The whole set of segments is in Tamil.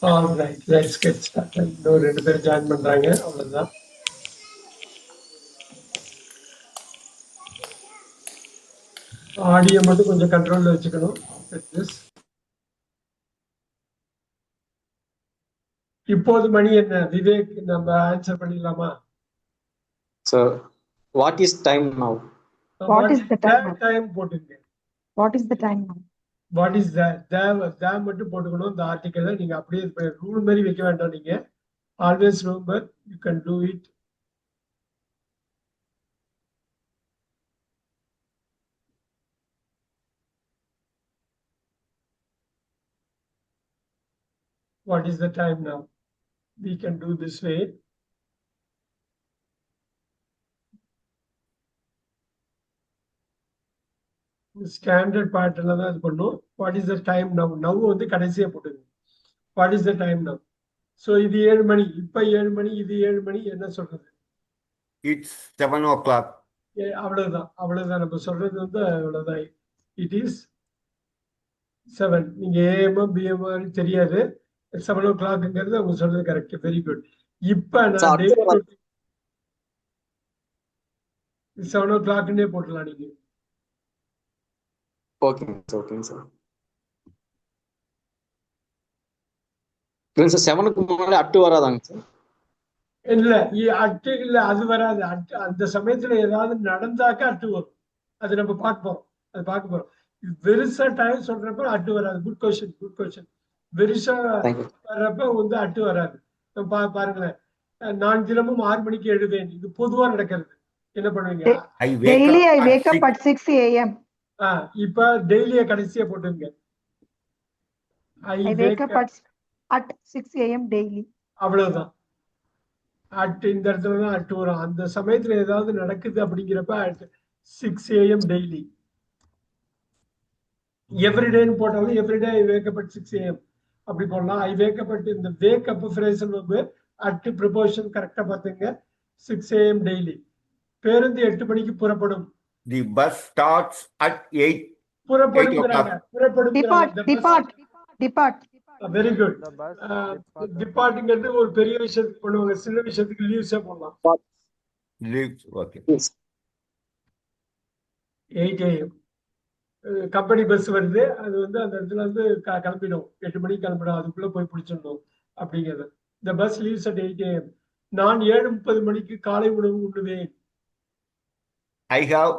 All right, let's get started. இன்னும் 2 பேர் ஜாயின் பண்றாங்க, அவ்வளவுதான். ஆடியோ மட்டும் கொஞ்சம் கண்ட்ரோல்ல வச்சுக்கணும். இப்போது மணி என்ன விவேக், நம்ம ஆன்சர் பண்ணிடலாமா? Sir, what is time now? What is the time now? Time போட்டுங்க. What is the time now? What is த மட்டும் போட்டுக்கணும். இந்த ஆர்டிக்கலை நீங்க அப்படியே ரூல் மாதிரி வைக்க வேண்டாம். நீங்க always remember you can do it. What is the time now? We can do this way. Standard பேட்டர்ல தான் இது பண்ணும். What is the time now? Now வந்து கடைசியா போட்டுங்க. What is the time now? So இது 7 மணி, இப்ப 7 மணி, இது 7 மணி, என்ன சொல்றது? It's 7 o'clock. அவ்வளவுதான் நம்ம சொல்றது வந்து அவ்வளவுதான். It is 7. நீங்க ஏஎம் பிஎம் தெரியாது. 7 o'clockங்கிறது அவங்க சொல்றது கரெக்ட். Very good. இப்ப நான் 7 o'clockன்னே போட்டுலாம் நீங்க. Okay, sir. Then sir 7க்கு முன்னாடி அட்டு வராதாங்க சார்? இல்ல அட்டு இல்ல, அது வராது. அட்டு அந்த சமயத்துல ஏதாவது நடந்தாக்க அட்டு வரும். அது நம்ம பார்க்க போறோம். வெரிசா டைம் சொல்றப்ப அட்டு வராது. Good question. வெரிசா வர்றப்ப வந்து அட்டு வராது. பாருங்களேன், நான் தினமும் 6 மணிக்கு எழுவேன். இது பொதுவா நடக்கிறது. என்ன பண்ணுவீங்க? Daily I wake up at 6 a.m. இப்ப டெய்லிய கடைசியா போட்டுங்க. I wake up at 6 a.m. daily. அவ்வளவுதான். அட் இந்த இடத்துலதான் அட்டு வரும். அந்த சமயத்துல ஏதாவது நடக்குது அப்படிங்கிறப்ப அட் 6 a.m. டெய்லி. எவ்ரிடேன்னு போட்டாலும் everyday I wake up at 6 a.m. அப்படி போடலாம். ஐ வேக் அப் அட் இந்த வேக் அப் ஃப்ரேசல் வந்து அட் ப்ரிப்போஷன் கரெக்டா பாத்துங்க. 6 a.m. டெய்லி. பேருந்து 8 மணிக்கு புறப்படும். The bus starts at 8. Depart. Very good. டிபார்ட்ங்கிறது ஒரு பெரிய விஷயத்துக்கு பண்ணுவாங்க, சின்ன விஷயத்துக்கு லீவ்ஸே போடலாம். Leaves, okay. 8 a.m. Company bus வருது, அது வந்து அந்த இடத்துல வந்து கிளம்பிடும். 8 மணிக்கு கிளம்பிடும், அதுக்குள்ள போய் பிடிச்சிடணும் அப்படிங்கிறது. The bus leaves at 8 a.m. நான் 7:30 மணிக்கு காலை உணவு உண்ணுவேன். I have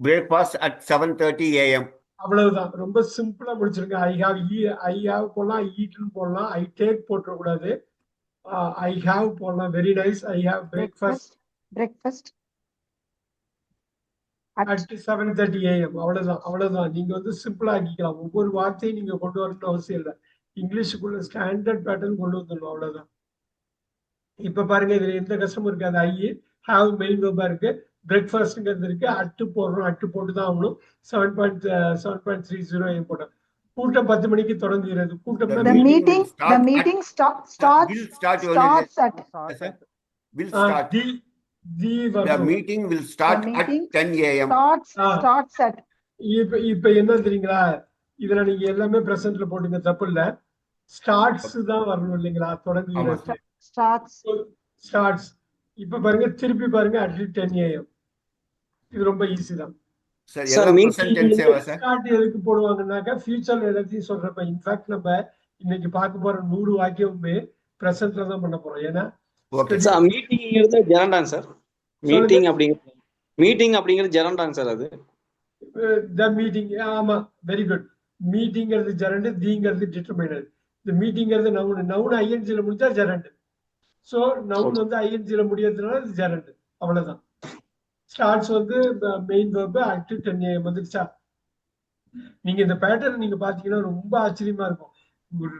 breakfast at 7:30 a.m. அவ்வளவுதான். ரொம்ப சிம்பிளா முடிச்சிருங்க. ஐ ஹாவ் போடலாம், ஈட்னு போடலாம். ஐ டேக் போட்டுறக்கூடாது. ஐ ஹாவ் போடலாம். Very nice. I have breakfast at 7:30 a.m. அவ்வளவுதான். நீங்க வந்து சிம்பிளா ஆக்கிக்கலாம். ஒவ்வொரு வார்த்தையும் நீங்க கொண்டு வரணும்னு அவசியம் இல்லை. இங்கிலீஷுக்குள்ள ஸ்டாண்டர்ட் பேட்டர்ன் கொண்டு வந்துடணும். அவ்வளவுதான். இப்ப பாருங்க, இதுல எந்த கஷ்டமும் இருக்காது. ஐ ஹாவ் மெயின் வெர்பா இருக்கு. பிரேக்ஃபாஸ்ட்ங்கிறது இருக்கு. அட்டு போடுறோம். அட்டு போட்டுதான் ஆகணும். 7:30 a.m. போட்டோம். கூட்டம் 10 மணிக்கு தொடங்குகிறது. கூட்டம் The meeting starts at The meeting will start at 10 a.m. starts at. இப்ப என்ன தெரியுங்களா, இதுல நீங்க எல்லாமே பிரசன்ட்ல போட்டுங்க, தப்பு இல்ல. ஸ்டார்ட்ஸ் தான் வரணும் இல்லைங்களா? தொடங்குகிறது. ஸ்டார்ட்ஸ். இப்ப பாருங்க, திருப்பி பாருங்க, at 10 a.m. இது ரொம்ப ஈஸி தான். எதுக்கு போடுவாங்கன்னாக்கா ஃபியூச்சர்ல எல்லாத்தையும் சொல்றப்ப. இன்ஃபேக்ட் நம்ம இன்னைக்கு பார்க்க போற 100 வாக்கியமுமே பிரசன்ட்ல தான் பண்ண போறோம். ஏன்னா மீட்டிங்ங்கிறது ஜெரண்டாங்க சார். மீட்டிங் அப்படிங்கிறது ஜெரண்டாங்க சார். அது த மீட்டிங். ஆமா, வெரி குட். மீட்டிங்கிறது ஜெரண்ட், தீங்கிறது டிட்டர்மினர். இந்த மீட்டிங்கிறது நவுன் ஐஎன்ஜில முடிச்சா ஜெரண்ட். சோ நவுன் வந்து ஐஎன்ஜில முடியறதுனால இது ஜெரண்ட். அவ்வளவுதான். ஸ்டார்ட்ஸ் வந்து மெயின் வெர்ப் அட் 10 a.m. வந்துருச்சா? நீங்க இந்த பேட்டர்ன் நீங்க பாத்தீங்கன்னா ரொம்ப ஆச்சரியமா இருக்கும்.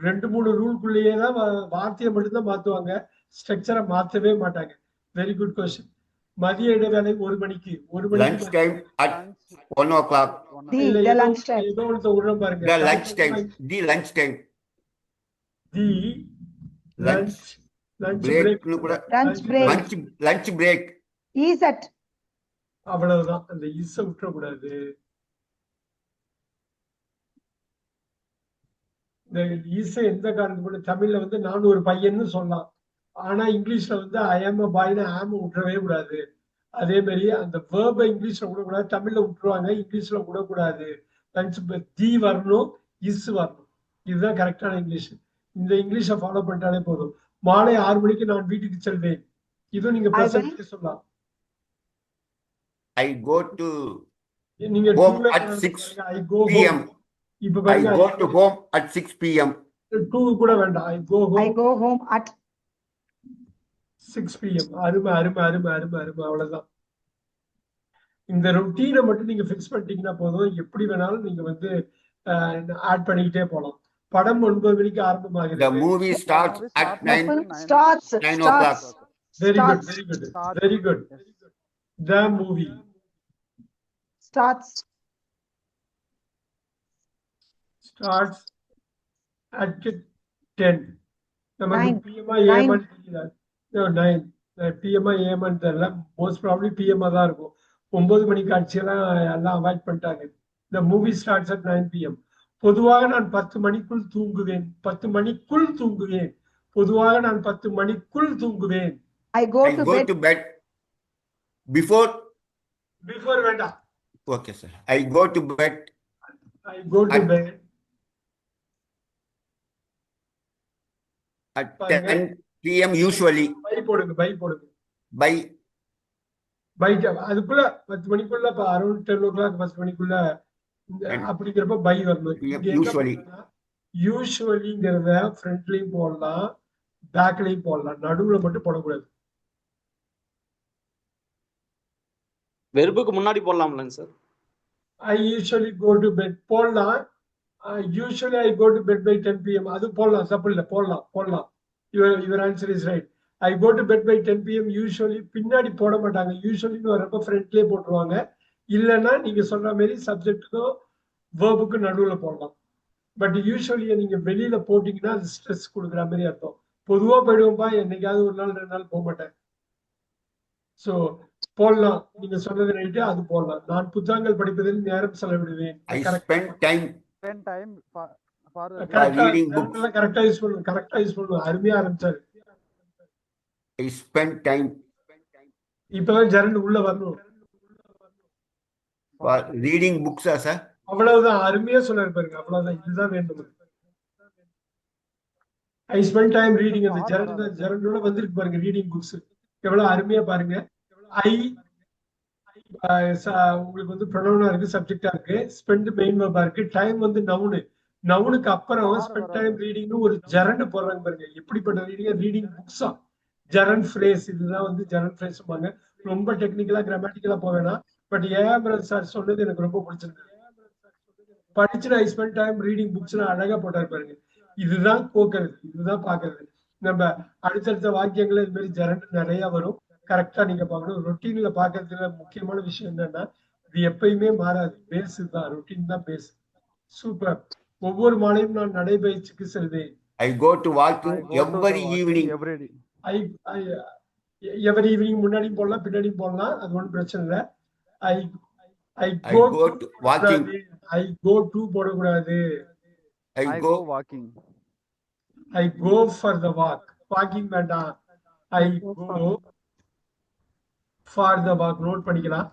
2-3 ரூல்குள்ளேயே தான் வார்த்தையை மட்டும்தான் மாத்துவாங்க, ஸ்ட்ரக்சரை மாத்தவே மாட்டாங்க. Very good question. மதிய இடைவேளை 1 மணிக்கு. 1 மணிக்கு lunch time at 1 o'clock. ஏதோ ஒருத்த விடுறோம் பாருங்க. The lunch time. Lunch break. Is at. அவ்வளவுதான். அந்த இஸ் விட்டுறக்கூடாது. இந்த ஈஸை எந்த காரணத்துக்கு கூட தமிழ்ல வந்து நான் ஒரு பையன்னு சொல்லலாம். ஆனா இங்கிலீஷ்ல வந்து ஐ ஆம் அ பாய்னு ஆம் விட்டுறவே கூடாது. அதே மாதிரி அந்த வேர்பை இங்கிலீஷ்ல விடக்கூடாது, தமிழ்ல விட்டுருவாங்க, இங்கிலீஷ்ல விடக்கூடாது. தி வரணும், இஸ் வரணும். இதுதான் கரெக்டான இங்கிலீஷ். இந்த இங்கிலீஷை ஃபாலோ பண்ணிட்டாலே போதும். மாலை 6 மணிக்கு நான் வீட்டுக்கு செல்வேன். இதுவும் நீங்க பிரசன்ட்ல சொல்லலாம். I go to நீங்க home டூல at 6 I go p.m. Home. இப்ப I பாருங்க, go to home at 6 p.m. To கூட வேண்டாம். I go I home go home at 6 p.m. அருமை அருமை அருமை அருமை அருமை. அவ்வளவுதான். இந்த ரொட்டீனை மட்டும் நீங்க ஃபிக்ஸ் பண்ணிட்டீங்கன்னா போதும். எப்படி வேணாலும் நீங்க வந்து ஆட் பண்ணிக்கிட்டே போலாம். படம் 9 மணிக்கு The ஆரம்பமாகுது. movie starts at the 9. film starts 9 o'clock. Very good, starts very good, very good. The movie starts starts at 10. நமக்கு Nine. பிஎம்ஆ ஏமான்னு தெரியல. 9 பிஎம்ஆ ஏமான்னு தெரியல. மோஸ்ட் ப்ராப்ளி பிஎம்ஆ தான் இருக்கும். 9 மணி காட்சியெல்லாம் எல்லாம் அவாய்ட் பண்ணிட்டாங்க. இந்த மூவி ஸ்டார்ட்ஸ் அட் 9 p.m. பொதுவாக நான் 10 மணிக்குள் தூங்குவேன். 10 மணிக்குள் தூங்குவேன். பொதுவாக நான் 10 மணிக்குள் தூங்குவேன். I go I to go bed to bed before. Before வேண்டாம். Okay, sir. I go to bed I go to bed at 10 p.m. usually. By போடுங்க, பை போடுங்க. By பை அதுக்குள்ள 10 மணிக்குள்ள அரௌண்ட் 10 o'clock 10 மணிக்குள்ள அப்படிங்கிறப்ப பை வரணும். Usually. யூஸ்வலிங்கிறத ஃப்ரண்ட்லயும் போடலாம், பேக்லயும் போடலாம், நடுவுல மட்டும் போடக்கூடாது. வெர்புக்கு முன்னாடி போடலாம்லங்க sir? I usually go to bed போடலாம். Usually I go to bed by 10 p.m. அது போடலாம், தப்பு இல்லை, போடலாம் போடலாம். Your answer is right. I go to bed by 10 p.m. Usually பின்னாடி போட மாட்டாங்க. யூஸ்வலின்னு வரப்ப ஃப்ரண்ட்லயே போட்டுருவாங்க. இல்லைன்னா நீங்க சொல்ற மாதிரி சப்ஜெக்டுக்கும் வேர்புக்கும் நடுவுல போடலாம். பட் யூஸ்வலியை நீங்க வெளியில போட்டீங்கன்னா அது ஸ்ட்ரெஸ் கொடுக்குற மாதிரி அர்த்தம். பொதுவா போயிடுவோம்பா, என்னைக்காவது ஒரு நாள் 2 நாள் போக மாட்டேன். ஸோ போடலாம், நீங்க சொன்னது ரைட்டு, அது போடலாம். நான் புத்தகங்கள் படிப்பதில் நேரம் செலவிடுவேன். I spend time for reading books. கரெக்டா யூஸ் பண்ணுங்க, கரெக்டா யூஸ் பண்ணுங்க. அருமையா ஆரம்பிச்சாரு. I spend time இப்பதான் ஜரண்ட் உள்ள வரணும். for reading books, sir. அவ்வளவுதான், அருமையா சொன்னாரு பாருங்க. அவ்வளவுதான், இதுதான் வேண்டும். ஐ ஸ்பெண்ட் டைம் ரீடிங். அந்த ஜரண்டோட வந்திருக்கு பாருங்க, ரீடிங் புக்ஸ். எவ்வளவு அருமையா பாருங்க. ஐ உங்களுக்கு வந்து ப்ரொனவுனா இருக்கு, சப்ஜெக்டா இருக்கு, ஸ்பெண்ட் மெயின் வெர்பா இருக்கு, டைம் வந்து நவுனு. நவுனுக்கு அப்புறம் ஸ்பெண்ட் டைம் ரீடிங்னு ஒரு ஜரண்ட் போடுறாங்க பாருங்க. எப்படிப்பட்ட ரீடிங்? ரீடிங் புக்ஸா, ஜரண்ட் ஃப்ரேஸ். இதுதான் வந்து ஜரண்ட் ஃப்ரேஸ் சொல்லுவாங்க. ரொம்ப டெக்னிக்கலா கிராமட்டிக்கலா போவேனா. பட் ஏஆர் சார் சொன்னது எனக்கு ரொம்ப பிடிச்சிருக்கு. படிச்சுட்டு I spend time reading books அழகா போட்டாரு பாருங்க. இதுதான் கோக்கிறது, இதுதான் பாக்குறது. நம்ம அடுத்தடுத்த வாக்கியங்கள் இது மாதிரி ஜரண்ட் நிறைய வரும். கரெக்டா நீங்க பார்க்கணும். ரொட்டீன்ல பாக்குறதுல முக்கியமான விஷயம் என்னன்னா, இது எப்பயுமே மாறாது. பேஸ் தான், ரொட்டீன் தான் பேஸ். சூப்பர். ஒவ்வொரு மாலையும் நான் நடைபயிற்சிக்கு செல்வேன். I go to walking every evening. Every evening முன்னாடியும் போடலாம், பின்னாடியும் போடலாம், அது ஒன்றும் பிரச்சனை இல்லை. I I go to walking. I go to போடக்கூடாது. I go walking. I go for the walk. Walking வேண்டாம். I go for the walk. Note பண்ணிக்கலாம்.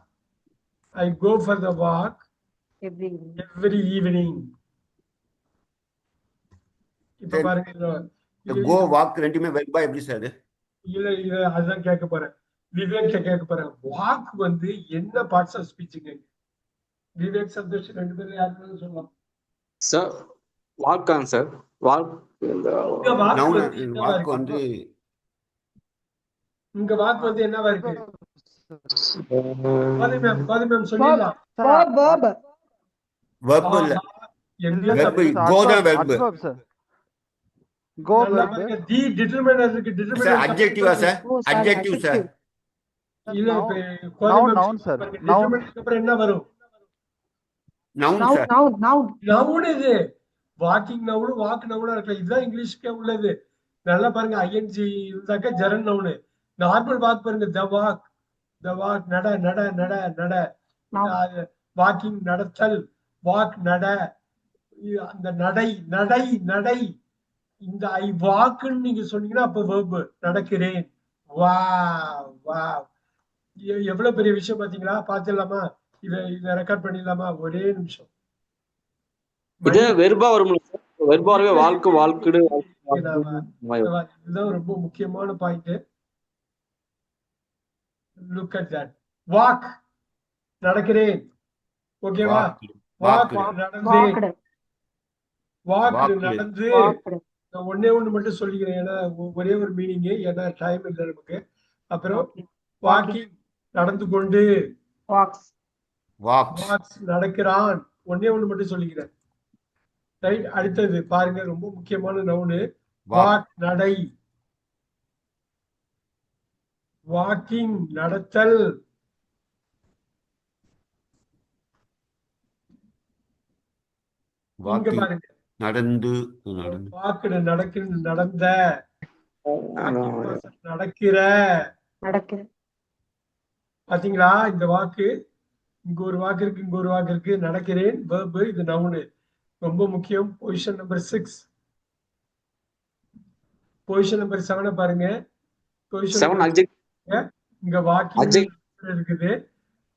I go for the walk every evening. இப்ப பாருங்க, the go walk ரெண்டுமே வெர்பா எப்படி சார்? இல்ல இல்ல, அதுதான் கேட்க போறேன். விவேக் கேட்க போறேன். வாக் வந்து என்ன பார்ட்ஸ் ஆஃப் ஸ்பீச்சுங்க? விவேக், சந்தோஷ் ரெண்டு பேரும் யாருன்னு சொல்லலாம். சார் வாக்காங்க சார். வாக் வாக் வந்து இங்க வாக் வந்து என்னவா இருக்கு? பாதி மேம் சொல்லிடலாம். verb verb இல்ல. verb go தான் verb. Go தி டிட்டர்மினர் இருக்கு. Sir determiner adjective sir? adjective sir. இல்ல, noun sir. டிட்டர்மினருக்கு அப்புறம் என்ன வரும்? noun noun sir. noun noun. இது வாக்கிங் நவுன், வாக் நவுனா இருக்கலாம். இதுதான் இங்கிலீஷ்க்கே உள்ளது. நல்லா பாருங்க, ஐஎன்ஜி இருந்தாக்க ஜெரண்ட் நவுன். நார்மல் வாக் பாருங்க, த வாக், த வாக், நட நட நட நட. வாக்கிங் நடத்தல், வாக் நட. அந்த நடை நடை நடை இந்த ஐ வாக்குன்னு நீங்க சொன்னீங்கன்னா அப்ப verb நடக்கிறேன். வா வா எவ்வளவு பெரிய விஷயம் பாத்தீங்களா? பாத்துடலாமா? இத ரெக்கார்ட் பண்ணிடலாமா? ஒரே நிமிஷம். இது வெர்பா வரும். வெர்பாவே வாழ்க்கு வாழ்க்குடு இதுதான் ரொம்ப முக்கியமான point. Look at that. Walk நடக்கிறேன். ஓகேவா? வாக் நடந்து வாக் நடந்து நான் ஒண்ணு மட்டும் சொல்லிக்கிறேன். ஏன்னா ஒரே ஒரு மீனிங், ஏன்னா டைம் இல்லை நமக்கு. அப்புறம் வாக்கிங் நடந்து கொண்டு, வாக்ஸ் நடக்கிறான். ஒண்ணு மட்டும் சொல்லிக்கிறேன். ரைட். அடுத்தது பாருங்க, ரொம்ப முக்கியமான நவுனு. வாக் நடை, வாக்கிங் நடத்தல், இங்க பாருங்க நடந்து வாக்கு நடந்த, நடக்கிற. பாத்தீங்களா? இந்த வாக்கு இங்க ஒரு வாக்கு இருக்கு, இங்க ஒரு வாக்கு இருக்கு. நடக்கிறேன் verb, இது நவுனு. ரொம்ப முக்கியம். Position number 6. பொசிஷன் நம்பர் 7 பாருங்க. இங்க வாக்கிங் இருக்குது,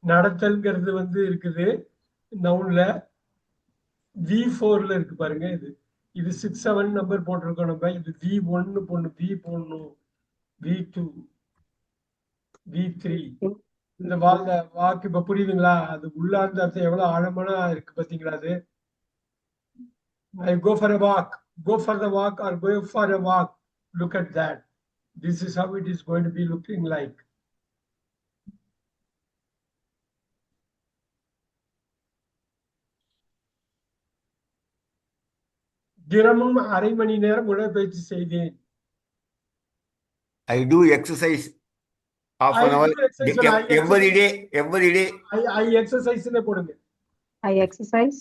நடத்தல்ங்கிறது வந்து இருக்குது நவுன்ல. V4ல இருக்கு பாருங்க. இது 6 7 நம்பர் போட்டிருக்கோம் நம்ம. இது V1 போடணும், V போடணும், V2 V3. இந்த வாக்கு இப்ப புரியுதுங்களா? அது உள்ளார்ந்த அர்த்தம் எவ்வளவு ஆழமான இருக்கு பாத்தீங்களா? அது I go for a walk, go for the walk or go for a walk. Look at that. This is how it is going to be looking like. தினமும் அரை மணி நேரம் உடற்பயிற்சி செய்தேன். I do exercise half an hour every day. I exercise னே போடுங்க. I exercise.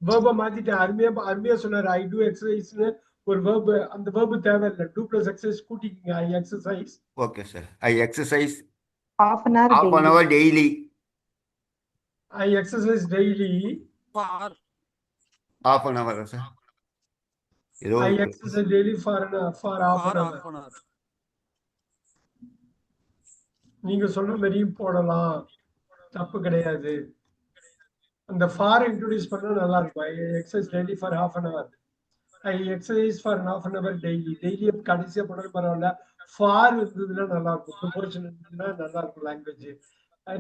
verb மாத்திட்டேன். அருமையா சொன்னாரு. I do exercise னு ஒரு verb, அந்த verb தேவையில்லை. do plus exercise கூட்டிக்கங்க. I exercise. Okay sir. I exercise Half an hour daily. I exercise daily. Half an hour sir. I exercise daily for half an hour. நீங்க சொன்ன மாதிரியும் போடலாம், தப்பு கிடையாது. அந்த ஃபார் இன்ட்ரோடியூஸ் பண்ணா நல்லா இருக்கும். I exercise daily for half an hour. I exercise for half an hour daily. Daily கடைசியா போனாலும் பரவாயில்ல. ஃபார் இருந்ததுன்னா நல்லா இருக்கும். ப்ரொபோர்ஷன் இருந்ததுன்னா நல்லா இருக்கும் லாங்குவேஜ்.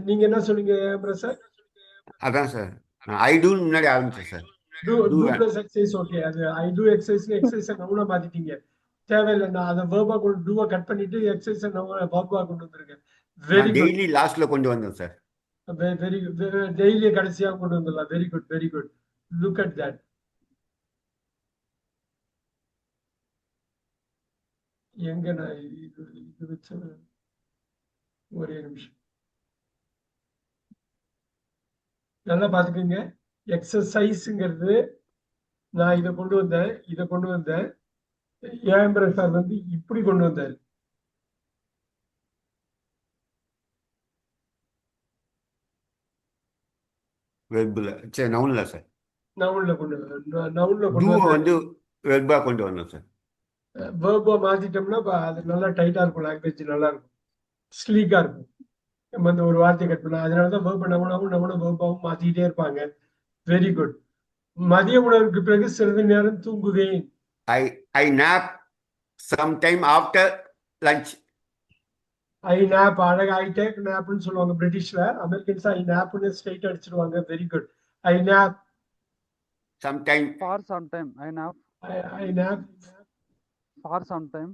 நீங்க என்ன சொன்னீங்க பிரசாத்? அதான் சார், I do முன்னாடி ஆரம்பிச்சேன் sir. do plus exercise. Okay, அது I do exercise நவுனா மாத்திட்டீங்க. தேவையில்லை. நான் அதை verb கொண்டு do கட் பண்ணிட்டு எக்ஸசைஸ் நவுனா verb கொண்டு வந்திருக்கேன். Very good. டெய்லி லாஸ்ட்ல கொண்டு வந்தேன் சார். வெரி டெய்லி கடைசியா கொண்டு வந்துடலாம். Very good, very good. Look at that. எங்க நான் இது வச்ச ஒரே நிமிஷம் நல்லா பாத்துக்கோங்க. எக்ஸசைஸ்ங்கிறது நான் இதை கொண்டு வந்தேன். ஏம்பர சார் வந்து இப்படி கொண்டு வந்தார். வெர்புல சரி, நவுன்ல சார். நவுன்ல கொண்டு வந்து வெர்பா கொண்டு வந்தோம் சார். வேர்பா மாத்திட்டோம்னா அது நல்லா டைட்டா இருக்கும். லாங்குவேஜ் நல்லா இருக்கும், ஸ்லீக்கா இருக்கும். நம்ம வந்து ஒரு வார்த்தையை கட் பண்ணலாம். அதனாலதான் வேர்ப நவனாவும் வேர்பாவும் மாத்திக்கிட்டே இருப்பாங்க. Very good. மதிய உணவுக்கு பிறகு சிறிது நேரம் தூங்குவேன். I nap sometime after lunch. I nap அழகா I take napன்னு சொல்லுவாங்க பிரிட்டிஷ்ல. அமெரிக்கன்ஸ் I napன்னு ஸ்ட்ரைட் அடிச்சிடுவாங்க. Very good. I nap sometime. For sometime. I nap. I nap For sometime.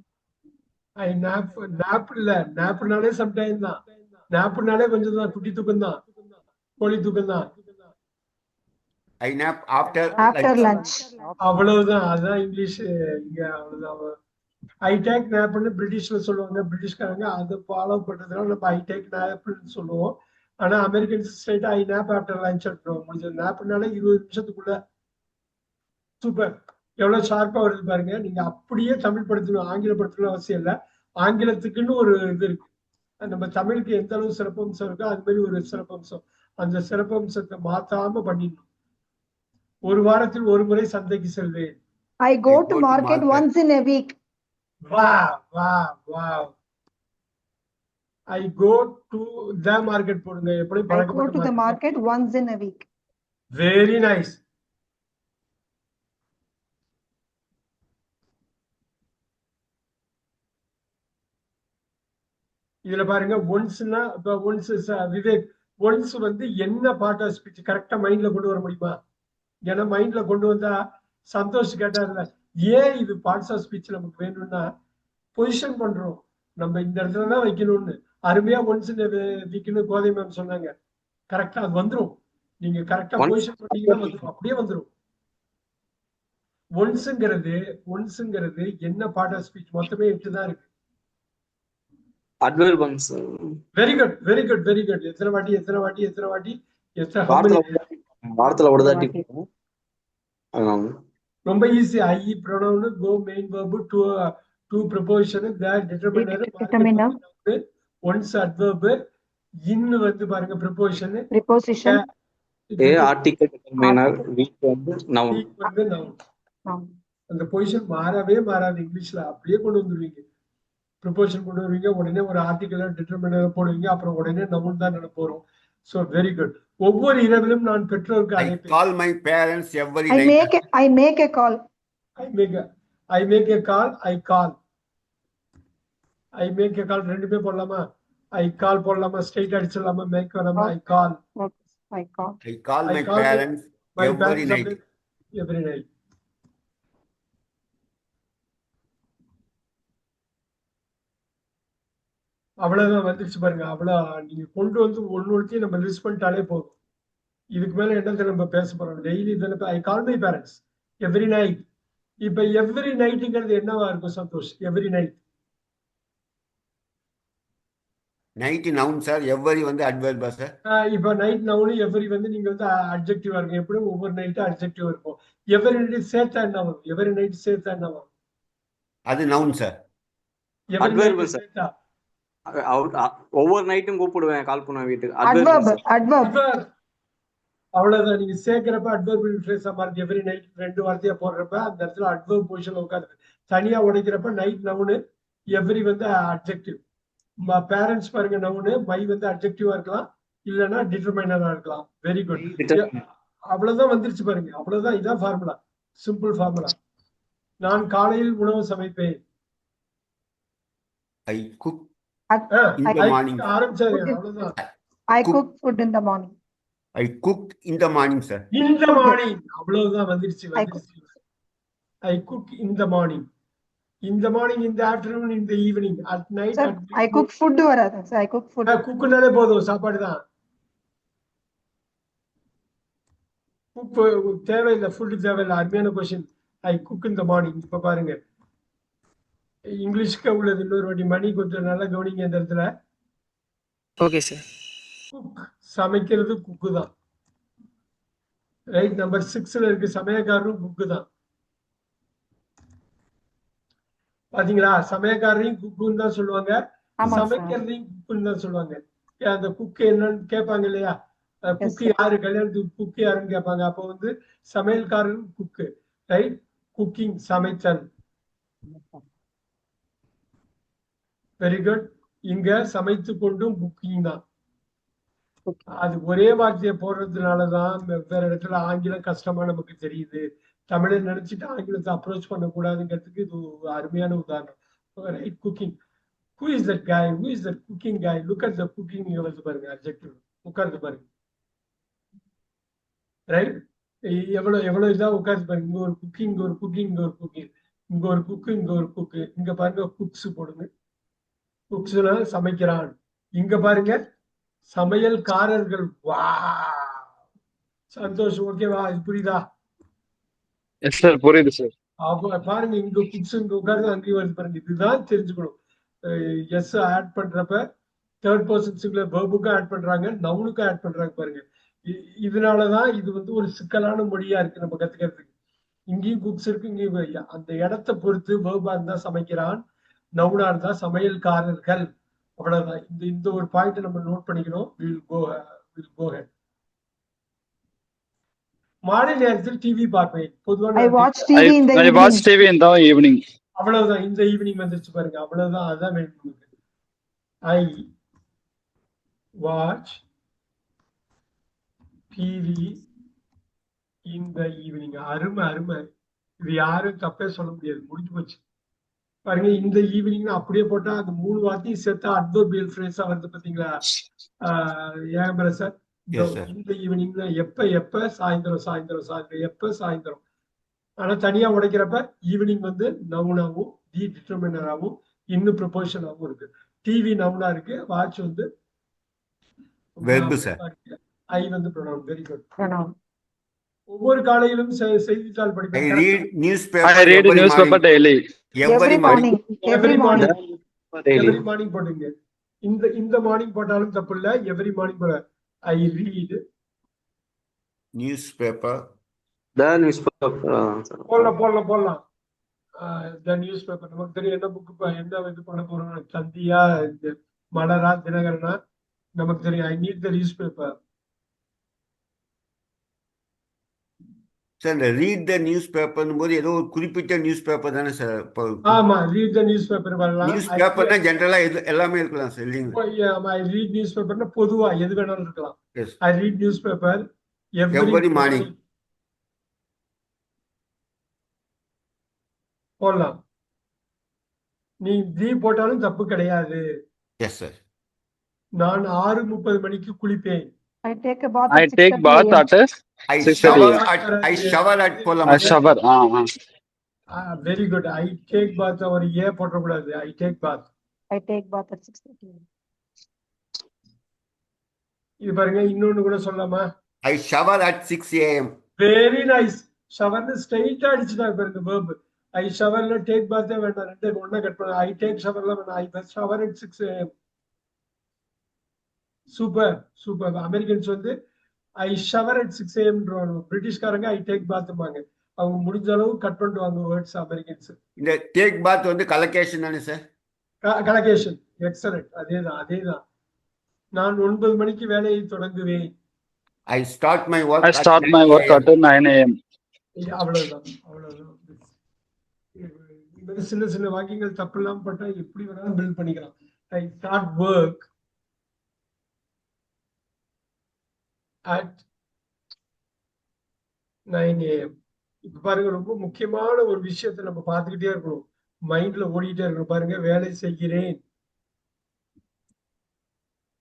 I nap. nap இல்ல, napனாலே sometime தான். napனாலே கொஞ்சம் தான், குட்டி தூக்கம் தான், கோழி தூக்கம் தான். I nap after lunch. அவ்வளவுதான். அதுதான் இங்கிலீஷ். இங்க அவ்வளவுதான். I take napன்னு பிரிட்டிஷ்ல சொல்லுவாங்க. பிரிட்டிஷ்காரங்க அதை ஃபாலோ பண்றதுனால நம்ம I take napன்னு சொல்லுவோம். ஆனா அமெரிக்கன்ஸ் ஸ்ட்ரைட்டா I nap after lunch எடுத்துருவோம். கொஞ்சம் napனாலே 20 நிமிஷத்துக்குள்ள. சூப்பர். எவ்வளவு ஷார்ப்பா வருது பாருங்க. நீங்க அப்படியே தமிழ் படுத்தணும், ஆங்கிலப்படுத்தணும் அவசியம் இல்லை. ஆங்கிலத்துக்குன்னு ஒரு இது இருக்கு. நம்ம தமிழுக்கு எந்த அளவு சிறப்பம்சம் இருக்கோ அது மாதிரி ஒரு சிறப்பம்சம். அந்த சிறப்பம்சத்தை மாத்தாம பண்ணிடணும். ஒரு வாரத்தில் ஒரு முறை சந்தைக்கு செல்வேன். I go I to go to market market. once in a week. Wow. I go to the market போடுங்க. எப்படி I go பழக்கப்பட்ட to the market. market once in a week. Very nice. இதுல பாருங்க ஒன்ஸ்னா இப்ப ஒன்ஸ் விவேக் ஒன்ஸ் வந்து என்ன பார்ட் ஆஃப் ஸ்பீச் கரெக்டா மைண்ட்ல கொண்டு வர முடியுமா? ஏன்னா மைண்ட்ல கொண்டு வந்தா சந்தோஷ் கேட்டார்ல ஏன் இது பார்ட்ஸ் ஆஃப் ஸ்பீச் நமக்கு வேணும்னா பொசிஷன் பண்றோம் நம்ம இந்த இடத்துல தான் வைக்கணும்னு அருமையா ஒன்ஸ் வீக்னு கோதை மேம் சொன்னாங்க. கரெக்டா அது வந்துரும். நீங்க கரெக்டா Once- பொசிஷன் பண்ணீங்கன்னா வந்துரும். அப்படியே வந்துரும். ஒன்ஸ்ங்கிறது என்ன பார்ட் ஆஃப் ஸ்பீச் மொத்தமே 8 தான் இருக்கு. adverb once. Very good. எத்தனை வாட்டி வாரத்துல ஒரு தாட்டி ரொம்ப easy. I pronoun go main verb to preposition the determiner once adverb in வந்து பாருங்க preposition Preposition. A article determiner week வந்து noun. வந்து noun. Noun. அந்த பொசிஷன் மாறவே மாறாது. இங்கிலீஷ்ல அப்படியே கொண்டு வந்துருவீங்க. ப்ரிபோசிஷன் கொண்டு வருவீங்க, உடனே ஒரு ஆர்டிகல் டிட்டர்மினர் போடுவீங்க, அப்புறம் உடனே நவுன் தான் நினைப்பு வரும். So very good. ஒவ்வொரு இரவிலும் நான் பெற்றோருக்கு I அழைப்பேன். call my parents every I night. make a call. I make a call ரெண்டுமே போடலாமா? I call போடலாமா? ஸ்ட்ரைட் அடிச்சிடலாமா? மேக் வேணாமா? I call I call. I call I my call parents my every parents night. every night. அவ்வளவுதான் வந்துருச்சு பாருங்க. அவ்வளவு நீங்க கொண்டு வந்து ஒன்னொருத்தையும் நம்ம லிஸ்ட் பண்ணிட்டாலே போதும். இதுக்கு மேல என்னத்தை நம்ம பேச போறோம்? Daily I call my parents every night. இப்ப எவ்ரி நைட்டுங்கிறது என்னவா இருக்கும் Santhosh? Every night Night noun sir, every வந்து adverb sir. இப்ப நைட் நவுனு எவ்ரி வந்து நீங்க வந்து அட்ஜெக்டிவா இருக்கும். எப்படி ஒவ்வொரு நைட்டும் அட்ஜெக்டிவ் இருக்கும். எவ்ரி நைட் சேர்த்தா என்ன வரும்? எவ்ரி நைட் சேர்த்தா என்ன வரும்? அது noun sir. Every Adverb night sir. சேர்த்தா ஒவ்வொரு நைட்டும் கூப்பிடுவேன், கால் பண்ணுவேன் வீட்டுக்கு. Adverb. அவ்வளவுதான். நீங்க சேர்க்கிறப்ப அட்வர்பியல் ஃப்ரேஸா மாறுது. எவ்ரி நைட் 2 வார்த்தையா போடுறப்ப அந்த இடத்துல அட்வர்ப் பொசிஷன்ல உட்காருது. தனியா உடைக்கிறப்ப நைட் நவுனு, எவ்ரி வந்து அட்ஜெக்டிவ். பேரண்ட்ஸ் பாருங்க நவுனு, மை வந்து அட்ஜெக்டிவா இருக்கலாம், இல்லைன்னா டிட்டர்மைனரா இருக்கலாம். Very good. அவ்வளவுதான் வந்துருச்சு பாருங்க. அவ்வளவுதான். இதான் ஃபார்முலா. Simple formula. நான் காலையில் உணவு சமைப்பேன். I cook I in the morning. ஆரம்பிச்சாரு. அவ்வளவுதான். I cook food in the morning. I cooked in the morning sir. In the morning. அவ்வளவுதான் வந்துருச்சு. I cook in the morning. In the morning, in the afternoon, in the evening, at night. Sir, I cook food வராது. Sir, I cook food. குக்குனாலே போதும், சாப்பாடு தான். குக் தேவையில்லை, ஃபுட் தேவையில்லை. அருமையான question. I cook in the morning. இப்ப பாருங்க இங்கிலீஷ்க்கு உள்ளது இன்னொரு வாட்டி. மணி கொஞ்சம் நல்லா கவனிங்க இந்த இடத்துல. Okay sir. குக் சமைக்கிறது குக்கு தான். ரைட். நம்பர் 6ல இருக்கு. சமயக்காரரும் குக்கு தான். பாத்தீங்களா? சமயக்காரரையும் குக்குன்னு தான் சொல்லுவாங்க, சமைக்கிறதையும் குக்குன்னு தான் சொல்லுவாங்க. அந்த குக்கு என்னன்னு கேட்பாங்க இல்லையா? குக்கு யாரு, கல்யாணத்துக்கு குக்கு யாருன்னு கேட்பாங்க. அப்போ வந்து சமையல்காரரும் குக்கு. ரைட். குக்கிங் சமைத்தல். Very good. இங்க சமைத்து கொண்டும் குக்கிங் தான். அது ஒரே வார்த்தையை போடுறதுனாலதான் வேற இடத்துல ஆங்கிலம் கஷ்டமா நமக்கு தெரியுது. தமிழை நினைச்சிட்டு ஆங்கிலத்தை அப்ரோச் பண்ணக்கூடாதுங்கிறதுக்கு இது அருமையான உதாரணம். Right. Cooking. Who is that guy? Who is that cooking guy? Look at the cooking. இங்க வந்து பாருங்க அட்ஜெக்டிவ். உட்கார்ந்து பாருங்க. ரைட். எவ்வளவு இதா உட்கார்ந்து பாருங்க. இங்க ஒரு குக்கிங், இங்க ஒரு குக்கிங், இங்க ஒரு குக்கிங், இங்க ஒரு குக்கு, இங்க ஒரு குக்கு. இங்க பாருங்க குக்ஸ் போடுங்க. குக்ஸ்னா சமைக்கிறான். இங்க பாருங்க சமையல்காரர்கள். வா சந்தோஷ். ஓகேவா? இது புரியுதா? எஸ் சார், புரியுது சார். அப்ப பாருங்க இங்க குக்ஸ் இங்க உட்கார்ந்து அங்கேயும் வருது பாருங்க. இதுதான் தெரிஞ்சுக்கணும். எஸ் ஆட் பண்றப்ப தேர்ட் பர்சன் சிங்குலர் வெர்புக்கும் ஆட் பண்றாங்க, நவுனுக்கும் ஆட் பண்றாங்க பாருங்க. இதனாலதான் இது வந்து ஒரு சிக்கலான மொழியா இருக்கு நம்ம கத்துக்கிறதுக்கு. இங்கேயும் குக்ஸ் இருக்கு, இங்கேயும் அந்த இடத்தை பொறுத்து வெர்பா இருந்தா சமைக்கிறான், நவுனா இருந்தா சமையல்காரர்கள். அவ்வளவுதான். இந்த ஒரு பாயிண்ட் நம்ம நோட் பண்ணிக்கணும். We'll go ahead. மாலை நேரத்தில் டிவி பார்ப்பேன். பொதுவான I watch TV in the I watch evening. TV in the evening. அவ்வளவுதான். இந்த ஈவினிங் வந்துருச்சு பாருங்க. அவ்வளவுதான். அதான் வேணும் நமக்கு. I watch TV in the evening. அருமை அருமை. இது யாரும் தப்பே சொல்ல முடியாது. முடிஞ்சு போச்சு பாருங்க. இந்த ஈவினிங் அப்படியே போட்டா அந்த 3 வார்த்தையும் சேர்த்தா அட்வர்பியல் ஃப்ரேஸா வருது பாத்தீங்களா? ஏகம்பர சார், Yes, sir. இந்த ஈவினிங்னா எப்ப சாயந்தரம் சாயந்தரம் சாயந்தரம் எப்ப சாயந்தரம். ஆனா தனியா உடைக்கிறப்ப ஈவினிங் வந்து நவுனாவும் தி டிட்டர்மினராகவும் இன்னும் ப்ரொபோஷனாகவும் இருக்கு. டிவி நவுனா இருக்கு, வாட்ச் வந்து Verb, sir. ஐ வந்து ப்ரொனவுன். Very good. Pronoun. ஒவ்வொரு காலையிலும் செய்தித்தாள் I படிப்பேன். read newspaper. I read every newspaper morning. daily. Every morning. Every morning. Daily. Every morning போடுங்க. இந்த மார்னிங் போட்டாலும் தப்பு இல்ல. எவ்ரி மார்னிங் போட ஐ ரீட் Newspaper. The newspaper. போடலாம். The news paper. நமக்கு தெரியும் என்ன புக் என்ன இது பண்ண போறோம். தந்தியா, இந்த மலரா, தினகரனா நமக்கு தெரியும். I need the news paper. Sir இந்த ரீட் த நியூஸ் பேப்பர்னும் போது ஏதோ ஒரு குறிப்பிட்ட நியூஸ் பேப்பர் தானே சார்? ஆமா, ரீட் த நியூஸ் பேப்பர் வரலாம். நியூஸ் பேப்பர்னா ஜென்ரலா எல்லாமே இருக்கலாம் சார், இல்லைங்களா? ஐ ரீட் நியூஸ் பேப்பர்னா பொதுவா எது வேணாலும் இருக்கலாம். Yes. ஐ read news paper Every morning. போடலாம். நீ தி போட்டாலும் தப்பு கிடையாது. Yes sir. நான் 6:30 மணிக்கு குளிப்பேன். I take a bath. I at take 6:30 bath AM. at I 6:30 shower at போலாம். I shower. Very good. I take bath ஒரு ஏ போட்டக்கூடாது. I take bath. I take bath at 6:30 AM. இது பாருங்க, இன்னொன்னு கூட சொல்லலாமா? I shower at 6 AM. Very nice. ஷவர்னு ஸ்ட்ரைட்டா அடிச்சுட்டாங்க பாருங்க verb. ஐ ஷவர்ல டேக் பாத்தே வேண்டாம், ரெண்டு ஒண்ணா கட் பண்ண. ஐ டேக் ஷவர்ல வேண்டாம். I bus shower at 6 AM. Super super. Americans வந்து ஐ ஷவர் at 6 AM. பிரிட்டிஷ்காரங்க ஐ டேக் பாத்துப்பாங்க. அவங்க முடிஞ்ச அளவு கட் பண்ணுவாங்க வேர்ட்ஸ் அமெரிக்கன்ஸ். இந்த டேக் பாத் வந்து கலகேஷன் தானே சார்? கலகேஷன். எக்ஸலென்ட். அதேதான். நான் 9 மணிக்கு வேலையை தொடங்குவேன். I start my work. I start my work at 9 AM. அவ்வளவுதான். இந்த மாதிரி சின்ன சின்ன வாக்கியங்கள் தப்பு இல்லாம பட்டா எப்படி வேணாலும் பில்ட் பண்ணிக்கலாம். I start work at 9 AM. இப்ப பாருங்க, ரொம்ப முக்கியமான ஒரு விஷயத்தை நம்ம பார்த்துக்கிட்டே இருக்கணும். மைண்ட்ல ஓடிட்டே இருக்கணும். பாருங்க, வேலை செய்கிறேன்.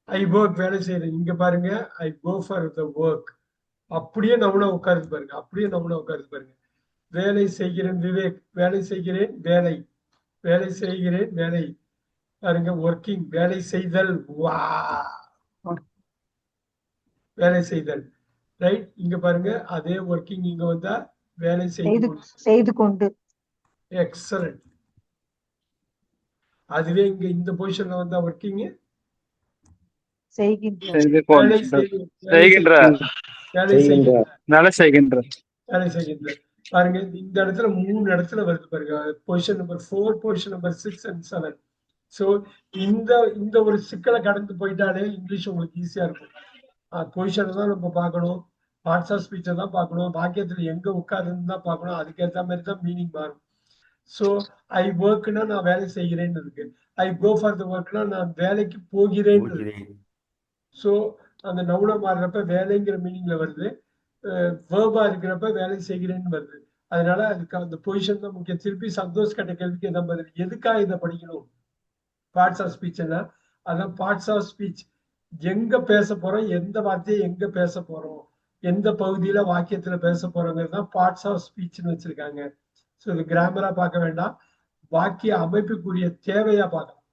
ஐ ஒர்க், வேலை செய்யறேன். இங்க பாருங்க, ஐ கோ ஃபார் த ஒர்க். அப்படியே நவுனா உட்காருது பாருங்க. வேலை செய்கிறேன் விவேக். வேலை செய்கிறேன் வேலை. வேலை செய்கிறேன் வேலை. பாருங்க, ஒர்க்கிங், வேலை செய்தல். வா, வேலை செய்தல். ரைட். இங்க பாருங்க, அதே ஒர்க்கிங் இங்க வந்தா வேலை செய்து கொண்டு. எக்ஸலென்ட். அதுவே இங்க இந்த பொசிஷன்ல வந்தா ஒர்க்கிங் செய்கின்ற. பாருங்க, இந்த இடத்துல 3 இடத்துல வருது பாருங்க. Position number 4, position number 6 and 7. So இந்த ஒரு சிக்கலை கடந்து போயிட்டாலே இங்கிலீஷ் உங்களுக்கு ஈஸியா இருக்கும். பொசிஷனை தான் நம்ம பார்க்கணும், பார்ட்ஸ் ஆஃப் ஸ்பீச்சை தான் பார்க்கணும், வாக்கியத்துல எங்க உட்காருன்னு தான் பார்க்கணும். அதுக்கேற்ற மாதிரி தான் மீனிங் மாறும். சோ ஐ ஒர்க்னா நான் வேலை செய்கிறேன்னு இருக்கு. ஐ கோ ஃபார் த ஒர்க்னா நான் வேலைக்கு போகிறேன்னு இருக்கு. சோ அந்த நவுனா மாறுறப்ப வேலைங்கிற மீனிங்ல வருது, வேர்பா இருக்கிறப்ப வேலை செய்கிறேன்னு வருது. அதனால அதுக்கு அந்த பொசிஷன் தான் முக்கியம். திருப்பி சந்தோஷ் கட்ட கேள்விக்கு என்ன பதில்? எதுக்காக இதை படிக்கணும்? பார்ட்ஸ் ஆஃப் ஸ்பீச்னா அதான் பார்ட்ஸ் ஆஃப் ஸ்பீச். எங்க பேச போறோம், எந்த வார்த்தையை எங்க பேச போறோம், எந்த பகுதியில வாக்கியத்துல பேச போறோங்கிறது தான் பார்ட்ஸ் ஆஃப் ஸ்பீச்னு வச்சிருக்காங்க. ஸோ இது கிராமரா பார்க்க வேண்டாம், வாக்கிய அமைப்புக்குரிய தேவையா பார்க்கலாம்.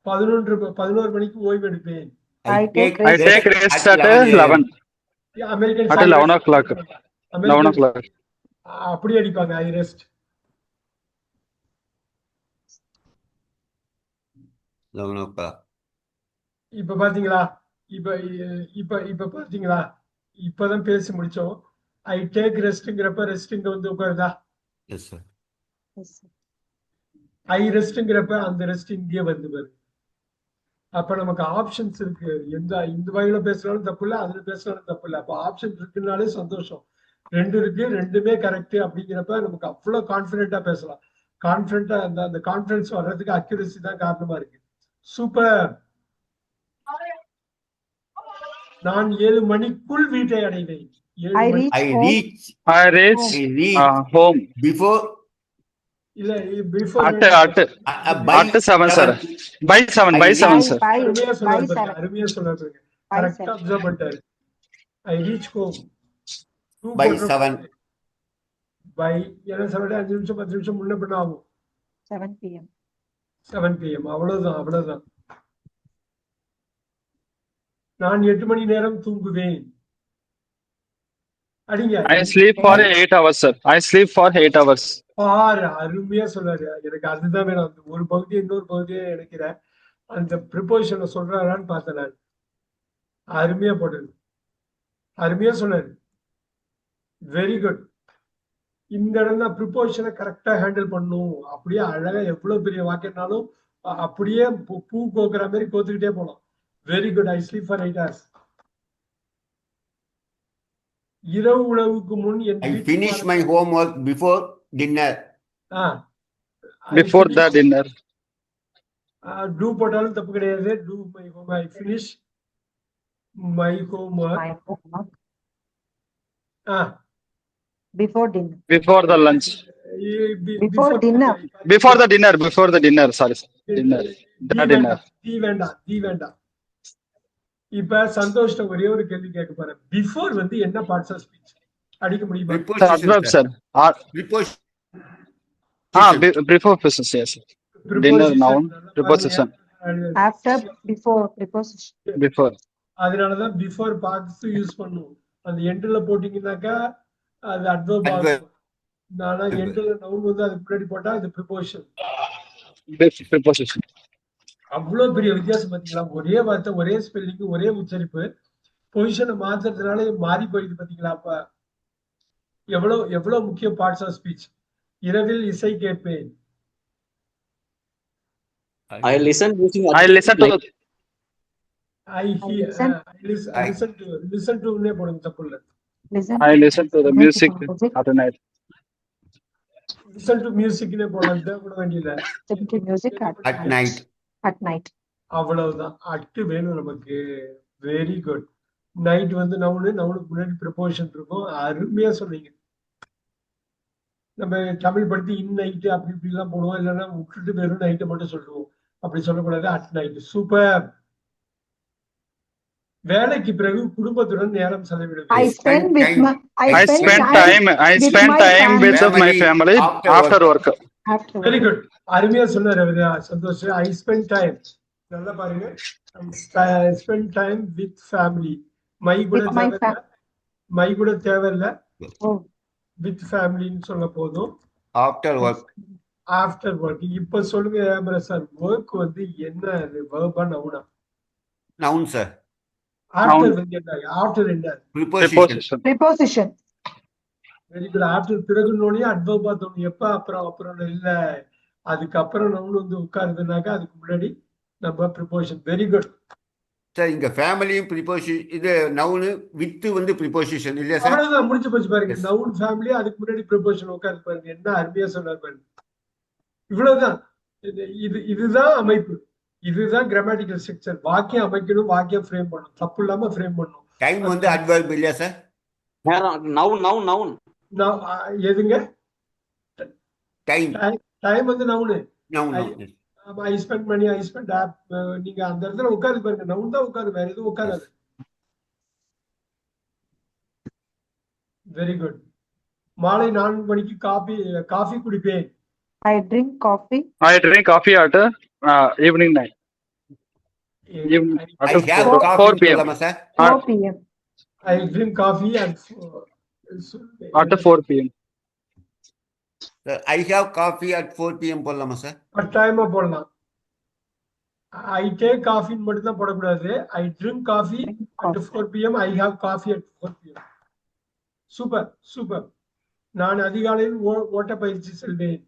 11 மணிக்கு ஓய்வு எடுப்பேன். I take rest at 11. American At 11 o'clock. 11 o'clock. அப்படி அடிப்பாங்க, ஐ ரெஸ்ட். 11 o'clock. இப்ப பாத்தீங்களா? இப்ப பாத்தீங்களா? இப்பதான் பேசி முடிச்சோம். ஐ டேக் ரெஸ்ட்ங்கிறப்ப ரெஸ்ட் இங்க வந்து உட்காருதா? Yes sir. ஐ ரெஸ்ட்ங்கிறப்ப அந்த ரெஸ்ட் இங்கே வந்து பாரு. அப்ப நமக்கு ஆப்ஷன்ஸ் இருக்கு. இந்த வகையில பேசுனாலும் தப்பு இல்ல, அதுல பேசுனாலும் தப்பு இல்ல. அப்ப ஆப்ஷன் இருக்குனாலே சந்தோஷம். 2 இருக்கு, 2மே கரெக்ட் அப்படிங்கிறப்ப நமக்கு அவ்வளவு கான்பிடென்ட்டா பேசலாம். கான்பிடென்ட்டா அந்த கான்பிடன்ஸ் வர்றதுக்கு அக்யூரசி தான் காரணமா இருக்கு. சூப்பர். நான் 7 மணிக்குள் வீட்டை அடைவேன். 7 I மணி reach I home. reach, I reach I reach home before இல்ல before by at 7, sir. 7. By 7, I by reach 7, sir. அருமையா by சொன்னாரு பாருங்க, 7. அருமையா சொன்னாரு பாருங்க. By கரெக்டா 7. அப்சர்வ் பண்ணிட்டாரு. I reach home by 7. By ஏன்னா 7 5 நிமிஷம் 10 நிமிஷம் முன்ன பின்ன ஆகும். 7 p.m. 7 PM அவ்வளவுதான், அவ்வளவுதான். நான் 8 மணி நேரம் தூங்குவேன். அடிங்க. I sleep for 8 hours, sir. I sleep for 8 hours. பாரு, அருமையா சொன்னாரு. எனக்கு அதுதான் வேணும். அந்த ஒரு பகுதி இன்னொரு பகுதியை நினைக்கிறேன். அந்த ப்ரிப்போசிஷனை சொல்றாரான்னு பார்த்தேன் நான். அருமையா போட்டது, அருமையா சொன்னாரு. Very good. இந்த இடம் தான் ப்ரிப்போசிஷனை கரெக்டா ஹேண்டில் பண்ணும். அப்படியே அழகா எவ்வளவு பெரிய வாக்கியனாலும் அப்படியே பூ கோக்குற மாதிரி கோத்துக்கிட்டே போலாம். Very good. I sleep for 8 hours. இரவு உணவுக்கு முன் என் I finish my homework before dinner. Before the dinner. To போட்டாலும் தப்பு கிடையாது. To my home I finish my homework. My homework. ஆ Before dinner. Before the lunch. Before dinner. Before the dinner. Before the dinner. Sorry, sir. Dinner. The dinner. தீ வேண்டாம். இப்ப சந்தோஷ்ட ஒரே ஒரு கேள்வி கேட்க போறேன். பிஃபோர் வந்து என்ன பார்ட்ஸ் ஆஃப் ஸ்பீச் அடிக்க முடியுமா? Sir, Preposition, adverb, sir. sir. Preposition. Before preposition, yes, sir. Dinner, noun, preposition. After, before, preposition. Before. அதனாலதான் பிஃபோர் பார்ட்ஸ் யூஸ் பண்ணுவோம். அந்த எண்ட்ல போட்டீங்கன்னாக்கா அது அட்வர்ப் Adverb. ஆகும். ஆனா எண்ட்ல நவுன் வந்து அதுக்கு முன்னாடி போட்டா அது ப்ரிப்போசிஷன். Preposition. அவ்வளவு பெரிய வித்தியாசம் பாத்தீங்களா? ஒரே வார்த்தை, ஒரே ஸ்பெல்லிங், ஒரே உச்சரிப்பு, பொசிஷனை மாத்துறதுனால மாறி போயிடுது பாத்தீங்களா? அப்ப எவ்வளவு முக்கிய பார்ட்ஸ் ஆஃப் ஸ்பீச். இரவில் இசை கேட்பேன். I listen using I listen to the listen டுனே போடுங்க, தப்பு இல்ல. I listen to the music at night. Listen to மியூசிக்னே போடலாம், தேவைப்பட வேண்டியது. Listen to music At night. At night. அவ்வளவுதான். அட்டு வேணும் நமக்கு. Very good. நைட் வந்து நவுனுக்கு முன்னாடி ப்ரிப்போசிஷன் இருக்கும். அருமையா சொன்னீங்க. நம்ம தமிழ் படுத்தி இன் நைட்டு அப்படி இப்படி எல்லாம் போடுவோம். இல்லைன்னா விட்டுட்டு வெறும் நைட்டை மட்டும் சொல்லுவோம். அப்படி சொல்லக்கூடாது. At night. சூப்பர். வேலைக்கு பிறகு குடும்பத்துடன் நேரம் I செலவிடுவேன். spend with my. I spend time with my family after work. After வெரி work. குட். அருமையா சொன்னார் அவரு. சந்தோஷ். I spend time. நல்லா பாருங்க. Spend time with family. My கூட With my தேவையில்ல. மை கூட தேவையில்ல. Oh, வித் ஃபேமிலின்னு சொல்ல போதும். After work. After work. இப்ப சொல்லுங்க ஏமரா சார், ஒர்க் வந்து என்ன அது? வெர்பா நவுனா? Noun, sir. ஆஃப்டர் வந்து என்ன? ஆஃப்டர் என்ன? Preposition. Preposition. preposition. Very good. After பிறகுனோடனே அட்வர்பா தோணும். எப்ப அப்புறம் இல்ல, அதுக்கப்புறம் நவுன் வந்து உட்காருதுனாக்கா அதுக்கு முன்னாடி நம்ம ப்ரிப்போசிஷன். Very good. சார் இங்க ஃபேமிலியும் ப்ரிப்போசிஷன், இது நவுனு வித் வந்து ப்ரிப்போசிஷன் இல்லையா சார்? அவ்வளவுதான், முடிஞ்சு போச்சு பாருங்க. Yes. நவுன் ஃபேமிலி, அதுக்கு முன்னாடி ப்ரிப்போசிஷன் உட்காரு பாருங்க. என்ன அருமையா சொன்னார் பாருங்க. இவ்வளவுதான். இதுதான் அமைப்பு. இதுதான் கிராமட்டிக்கல் ஸ்ட்ரக்சர். வாக்கியம் அமைக்கணும், வாக்கியம் ஃப்ரேம் பண்ணணும், தப்பு இல்லாம ஃப்ரேம் பண்ணணும். டைம் வந்து அட்வர்ப் இல்லையா சார்? noun. எதுங்க? டைம். டைம் வந்து noun. Noun. I spend money, I spend up. நீங்க அந்த இடத்துல உட்காரு பாருங்க. நவுன் தான் உட்காரு, வேற எதுவும் உட்காராது. Very good. மாலை 4 மணிக்கு காஃபி குடிப்பேன். I drink coffee. I drink coffee at evening night. Evening I at have 4 coffee p.m. சொல்லலாமா sir? 4 p.m. I drink coffee At 4 p.m. I have coffee at 4 p.m. போடலாமா சார்? கட்டாயமா போடலாம். ஐ டேக் காஃபின்னு மட்டும் தான் போடக்கூடாது. ஐ drink coffee at 4 PM. I have coffee at 4 PM. Super, super. நான் அதிகாலையில் ஓட்ட பயிற்சி செல்வேன்.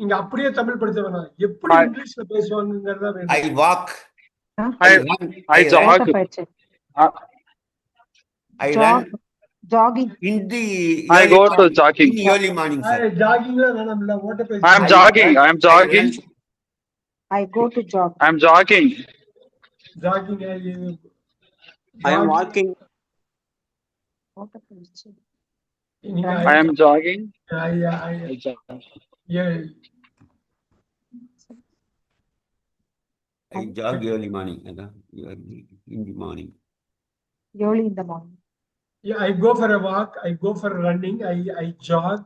நீங்க அப்படியே தமிழ் படுத்த வேணாம், எப்படி I- இங்கிலீஷ்ல பேசுவாங்கங்கிறதா வேணும். I walk. Huh? I I- run. I I jog. run. பயிற்சி. Uh, I Jog. run Jogging. in the I early go to morning. jogging. In early morning, sir. ஜாகிங்ல வேணாம்ல, ஓட்ட I பயிற்சி. am I jogging. run- I am jogging. I go to jog. I am jogging. Jogging I am walking. ஓட்டப்பயிற்சி. I am jogging. I I jog. jog early morning. In the morning. Early in the morning. I go for a walk, I go for running, I jog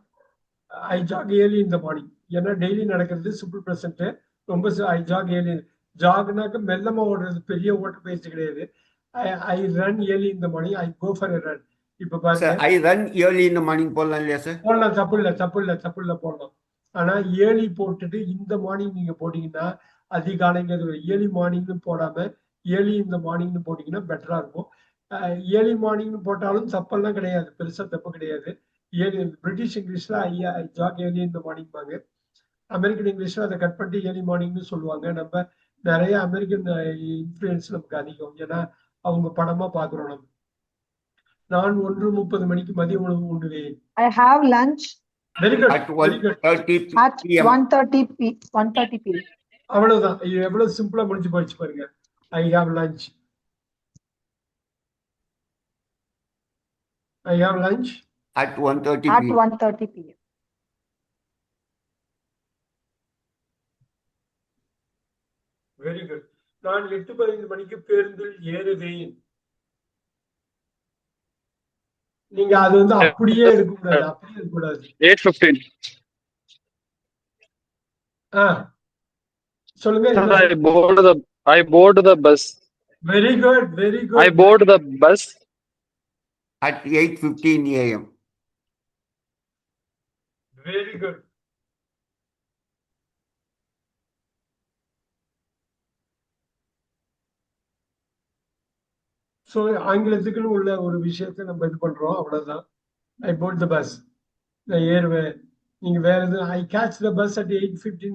early in the morning. ஏன்னா டெய்லி நடக்கிறது சிம்பிள் பிரசன்ட். ரொம்ப ஐ ஜாக் ஏர்லி. ஜாக்னாக்க மெல்லமா ஓடுறது, பெரிய ஓட்ட பயிற்சி கிடையாது. ஐ ரன் ஏர்லி இந்த morning, I go for a run. இப்ப Sir, பாருங்க, I run early in the morning போடலாம் இல்லையா சார்? போடலாம், தப்பு இல்ல போடலாம். ஆனா ஏர்லி போட்டுட்டு இந்த மார்னிங் நீங்க போட்டீங்கன்னா அதிகாலைங்கிறது ஏர்லி மார்னிங்னு போடாம ஏர்லி இந்த மார்னிங்னு போட்டீங்கன்னா பெட்டரா இருக்கும். ஏர்லி மார்னிங்னு போட்டாலும் தப்பெல்லாம் கிடையாது, பெருசா தப்பு கிடையாது. பிரிட்டிஷ் இங்கிலீஷ்ல ஐ ஜாக் ஏர்லி இந்த மார்னிங் பாங்க. அமெரிக்கன் இங்கிலீஷ்ல அதை கட் பண்ணிட்டு ஏர்லி மார்னிங்னு சொல்லுவாங்க. நம்ம நிறைய அமெரிக்கன் இன்ஃபுளுன்ஸ் நமக்கு அதிகம், ஏன்னா அவங்க படமா பாக்குறோம் நம்ம. நான் 1:30 மணிக்கு மதிய உணவு உண்ணுவேன். I have lunch very good, At very good. 1:30 at p.m. 1:30 p.m. அவ்வளவுதான், இது எவ்வளவு சிம்பிளா முடிஞ்சு போயிடுச்சு பாருங்க. I have lunch. I have lunch At 1:30 At p.m. 1:30 p.m. Very good. நான் 8:15 மணிக்கு பேருந்தில் ஏறுவேன். நீங்க அது வந்து அப்படியே இருக்கக்கூடாது. 8:15. சொல்லுங்க. I board the bus. Very good, very good. I board the bus. At 8:15 a.m. Very good. So ஆங்கிலத்துக்குன்னு உள்ள ஒரு விஷயத்தை நம்ம இது பண்றோம், அவ்வளவுதான். ஐ போட் த பஸ், நான் ஏறுவேன். நீங்க வேற எதுவும் ஐ catch the bus at 8:15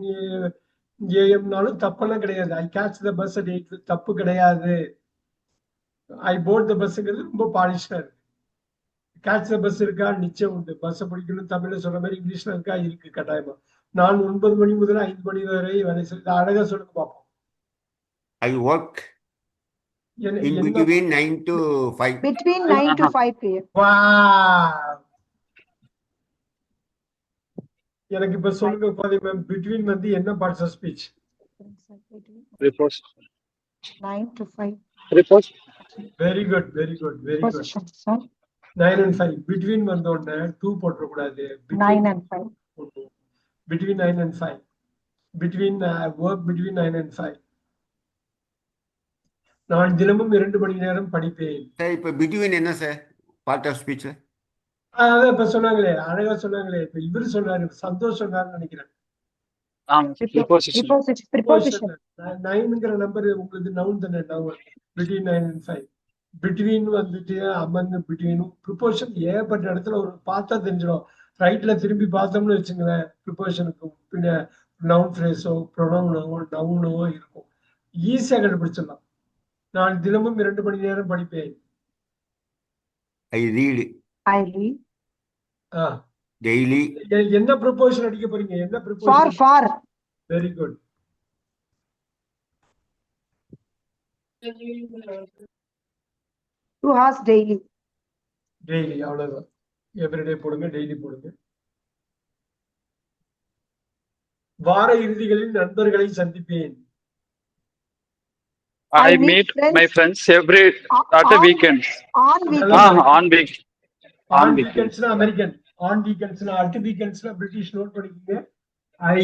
AM தப்பெல்லாம் கிடையாது. ஐ கேட்ச் த பஸ் அட் 8 தப்பு கிடையாது. ஐ போட் த பஸ்ங்கிறது ரொம்ப பாலிஷ்டா இருக்கு. கேட்ச் த பஸ் இருக்கா? நிச்சயம் உண்டு. பஸ்ஸை பிடிக்கணும் தமிழ்ல சொல்ற மாதிரி இங்கிலீஷ்ல இருக்கா? இருக்கு, கட்டாயமா. நான் 9 மணி முதல் 5 மணி வரை வேலை செய்ய. அழகா சொல்லுங்க பார்ப்போம். I work in என்ன? between 9 to 5. Between 9 to 5 p.m. எனக்கு இப்ப சொல்லுங்க பாதி மேம், பிட்வீன் வந்து என்ன parts of speech? Preposition. 9 to 5. Preposition. Very good, very good, very good. Position, sir. 9 and 5 between வந்த உடனே 2 போட்டுற கூடாது. 9 and 5. Between 9 and 5. Between work between 9 and 5. நான் தினமும் 2 மணி நேரம் படிப்பேன். சார் இப்ப between என்ன சார் பார்ட் ஆஃப் ஸ்பீச்? அதான் இப்ப சொன்னாங்களே, அழகா சொன்னாங்களே. இப்ப இவரு சொன்னாரு, சந்தோஷ் சொன்னாருன்னு நினைக்கிறேன். Preposition. Preposition. 9ங்கிற நம்பர் உங்களுக்கு நவுன் தானே? நவுன். Between 9 and 5. பிட்வீன் வந்துட்டு among பிட்வீனும் ப்ரிப்போஷன் ஏகப்பட்ட இடத்துல ஒரு பார்த்தா தெரிஞ்சிடும். ரைட்ல திரும்பி பார்த்தோம்னு வச்சுங்களேன், ப்ரிப்போஷனுக்கு பின்ன நவுன் ஃப்ரேஸோ ப்ரொனவுனோ நவுனோ இருக்கும், ஈஸியா கண்டுபிடிச்சிடலாம். நான் தினமும் 2 மணி நேரம் படிப்பேன். I read I read. daily. என்ன ப்ரிப்போஷன் அடிக்க போறீங்க? என்ன For, preposition? for. Very good. 2 hours daily. Daily, அவ்வளவுதான். எவ்ரிடே போடுங்க, டெய்லி போடுங்க. வார இறுதிகளில் நண்பர்களை சந்திப்பேன். I meet my friends every at the weekends. On weekends. On weekends. On வீக்கெண்ட்ஸ்னா அமெரிக்கன், ஆன் வீக்கெண்ட்ஸ்னா அட் வீக்கெண்ட்ஸ்னா பிரிட்டிஷ். நோட் பண்ணிக்கோங்க. I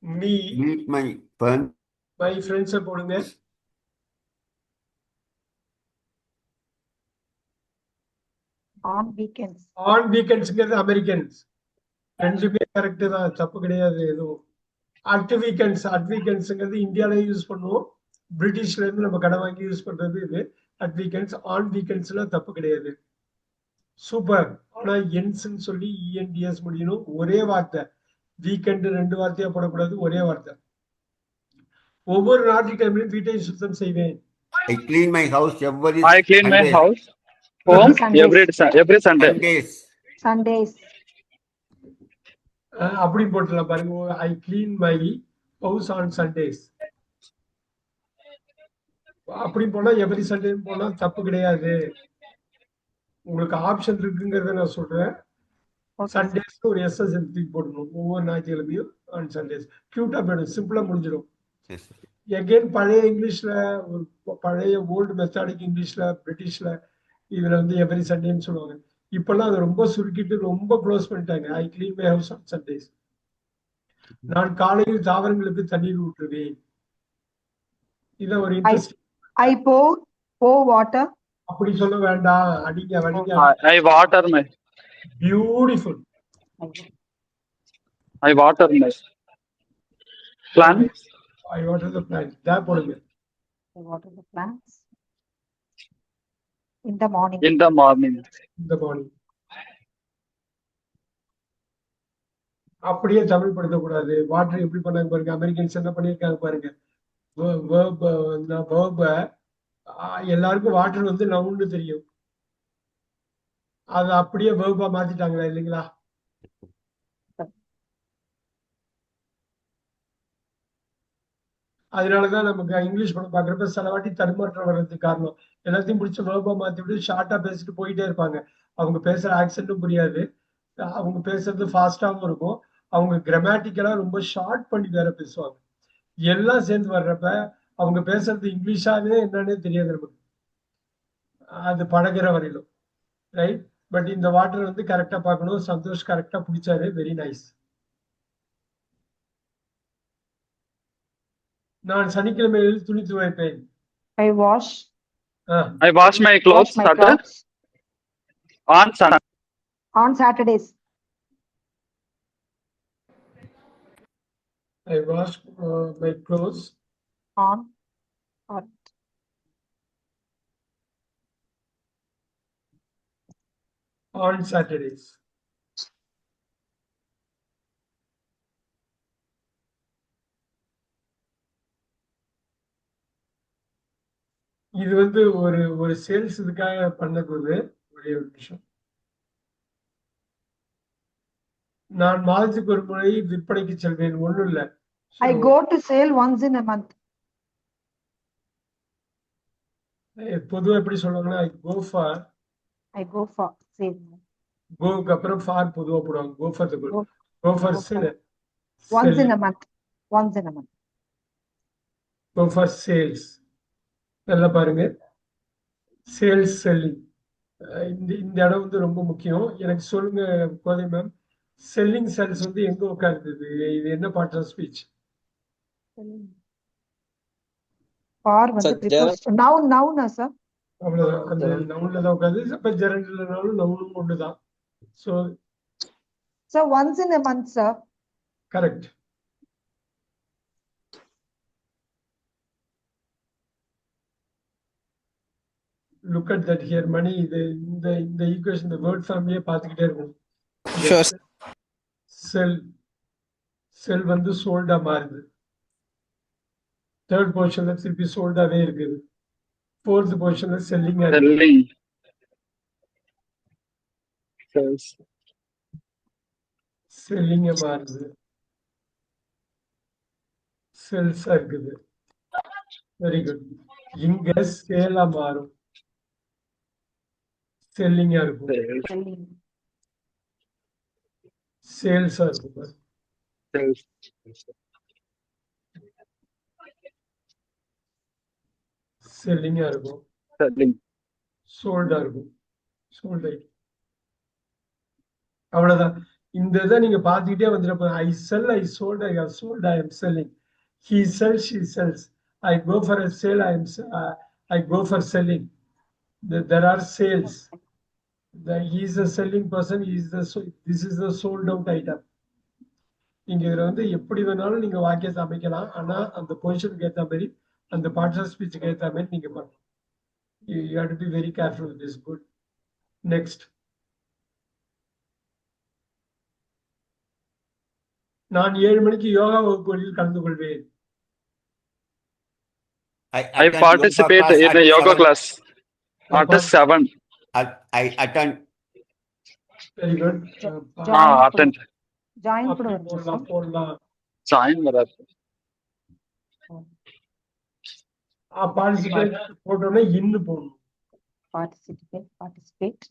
meet my friend. My ஃப்ரெண்ட்ஸை போடுங்க. On weekends. ஆன் வீக்கெண்ட்ஸ்ங்கிறது அமெரிக்கன்ஸ். ரெண்டுமே கரெக்ட் தான், தப்பு கிடையாது எதுவும். அட் வீக்கெண்ட்ஸ்ங்கிறது இந்தியாவில யூஸ் பண்ணுவோம், பிரிட்டிஷ்ல இருந்து நம்ம கடை வாங்கி யூஸ் பண்றது இது. At weekends. ஆன் வீக்கெண்ட்ஸ்ல தப்பு கிடையாது. சூப்பர். ஆனா என்ஸ்ன்னு சொல்லி இஎன்டிஎஸ் முடியணும். ஒரே வார்த்தை. வீக்கெண்ட் 2 வார்த்தையா போடக்கூடாது, ஒரே வார்த்தை. ஒவ்வொரு ஞாயிற்றுக்கிழமையும் வீட்டை சுத்தம் செய்வேன். I clean my house every I clean my Sunday. house, home Sundays. every Sunday. Sundays. Sundays. அப்படி போட்டுலாம் பாருங்க. ஐ clean my house on Sundays. அப்படி போனா எவ்ரி சண்டே போனா தப்பு கிடையாது. உங்களுக்கு ஆப்ஷன் இருக்குங்கிறத நான் சொல்றேன். சண்டேஸ் ஒரு எஸ்எஸ் தூக்கி போடணும். ஒவ்வொரு ஞாயிற்றுக்கிழமையும் ஆன் சண்டேஸ். கியூட்டா போயிடும், சிம்பிளா முடிஞ்சிடும். Yes. எகெயின் பழைய இங்கிலீஷ்ல, பழைய ஓல்டு மெத்தடிக் இங்கிலீஷ்ல, பிரிட்டிஷ்ல இதுல வந்து எவ்ரி சண்டேன்னு சொல்லுவாங்க. இப்பெல்லாம் அதை ரொம்ப சுருக்கிட்டு ரொம்ப க்ளோஸ் பண்ணிட்டாங்க. ஐ clean my house on Sundays. நான் காலையில் தாவரங்களுக்கு தண்ணீர் ஊற்றுவேன். இதான் ஒரு இன்ட்ரெஸ்ட். I pour water. அப்படி சொல்ல வேண்டாம். அடிங்க வடிங்க. I water my. Beautiful. I water my plants. I water the plant. தா போடுங்க. I water the plants. In the morning. In the morning. இந்த மார்னிங். அப்படியே தமிழ் படுத்தக்கூடாது. வாட்டர் எப்படி பண்ணாங்க பாருங்க. அமெரிக்கன்ஸ் என்ன பண்ணியிருக்காங்க பாருங்க. எல்லாருக்கும் வாட்டர் வந்து நவுன்னு தெரியும். அது அப்படியே வேர்பா மாத்திட்டாங்களா இல்லைங்களா? அதனாலதான் நமக்கு இங்கிலீஷ் படம் பாக்குறப்ப சில வாட்டி தடுமாற்றம் வர்றதுக்கு காரணம். எல்லாத்தையும் பிடிச்ச வேர்பா மாத்தி விட்டு ஷார்ட்டா பேசிட்டு போயிட்டே இருப்பாங்க. அவங்க பேசுற ஆக்சென்ட்டும் புரியாது. அவங்க பேசுறது ஃபாஸ்டாவும் இருக்கும். அவங்க கிராமட்டிக்கலா ரொம்ப ஷார்ட் பண்ணி வேற பேசுவாங்க. எல்லாம் சேர்ந்து வர்றப்ப அவங்க பேசுறது இங்கிலீஷாவே என்னன்னே தெரியாது நமக்கு. அது பழகிற வரையிலும். ரைட். பட் இந்த வாட்டர் வந்து கரெக்டா பார்க்கணும். சந்தோஷ் கரெக்டா பிடிச்சாரு. Very nice. நான் சனிக்கிழமையில் துணி துவைப்பேன். I wash. I wash my clothes Wash my clothes on Sunday. on Saturdays. I wash my clothes On Saturdays. இது வந்து ஒரு சேல்ஸ் இதுக்காக பண்ணது. ஒரே ஒரு நிமிஷம். நான் மாதத்துக்கு ஒரு முறை விற்பனைக்கு செல்வேன். ஒண்ணும் இல்ல. I go to sale once in a month. பொதுவா எப்படி சொல்லுவாங்கன்னா I go for sale. கோக்கு அப்புறம் ஃபார் பொதுவா போடுவாங்க. Go for sale. Once in a month. Once in a month. Go for sales. நல்லா பாருங்க. Sales selling. இந்த இடம் வந்து ரொம்ப முக்கியம். எனக்கு சொல்லுங்க கோதை மேம். செல்லிங் செல்ஸ் வந்து எங்க உட்காருது? இது என்ன பார்ட் ஆஃப் ஸ்பீச்? For வந்து noun sir. அவ்வளவுதான். அந்த நவுன்ல தான் உட்காருது. அப்ப ஜெரண்ட்லனாலும் நவுனும் ஒண்ணுதான். So once in a month, sir. Correct. Look at that here. Money இந்த equation, the word family பார்த்துக்கிட்டே இருக்கும். Sure. செல் வந்து சோல்டா மாறுது. தேர்ட் பொசிஷன்ல திருப்பி சோல்டாவே இருக்குது. ஃபோர்த் பொசிஷன்ல செல்லிங்கா இருக்கு. Selling. Sales. செல்லிங்கா மாறுது. செல்ஸா இருக்குது. Very good. இங்க சேலா மாறும். செல்லிங்கா இருக்கும். Selling. சேல்ஸா இருக்கும். Sales. செல்லிங்கா இருக்கும். Selling. சோல்டா இருக்கும். சோல்டை. அவ்வளவுதான். இந்த இதை நீங்க பாத்துக்கிட்டே வந்துட்டு I sell, I sold, I have sold, I am selling. He sells, she sells. I go for a sale, I go for selling. There are sales. He is a selling person. This is the sold out item. நீங்க இதுல வந்து எப்படி வேணாலும் நீங்க வாக்கியத்தை அமைக்கலாம். ஆனா அந்த பொசிஷனுக்கு ஏற்ற மாதிரி, அந்த பார்ட்ஸ் ஆஃப் ஸ்பீச்சுக்கு ஏற்ற மாதிரி நீங்க பண்ணணும். You have to be very careful with this. Good. Next. நான் 7 மணிக்கு யோகா வகுப்புகளில் கலந்து கொள்வேன். I attend participate class in at the yoga 7. class at 7. I attend. Very good. Attend. Join கூட வருது போடலாம் sir. போடலாம். Join வராது. பார்ட்டிசிபேட் போட்டோன்னே இன்னு போடணும். Participate.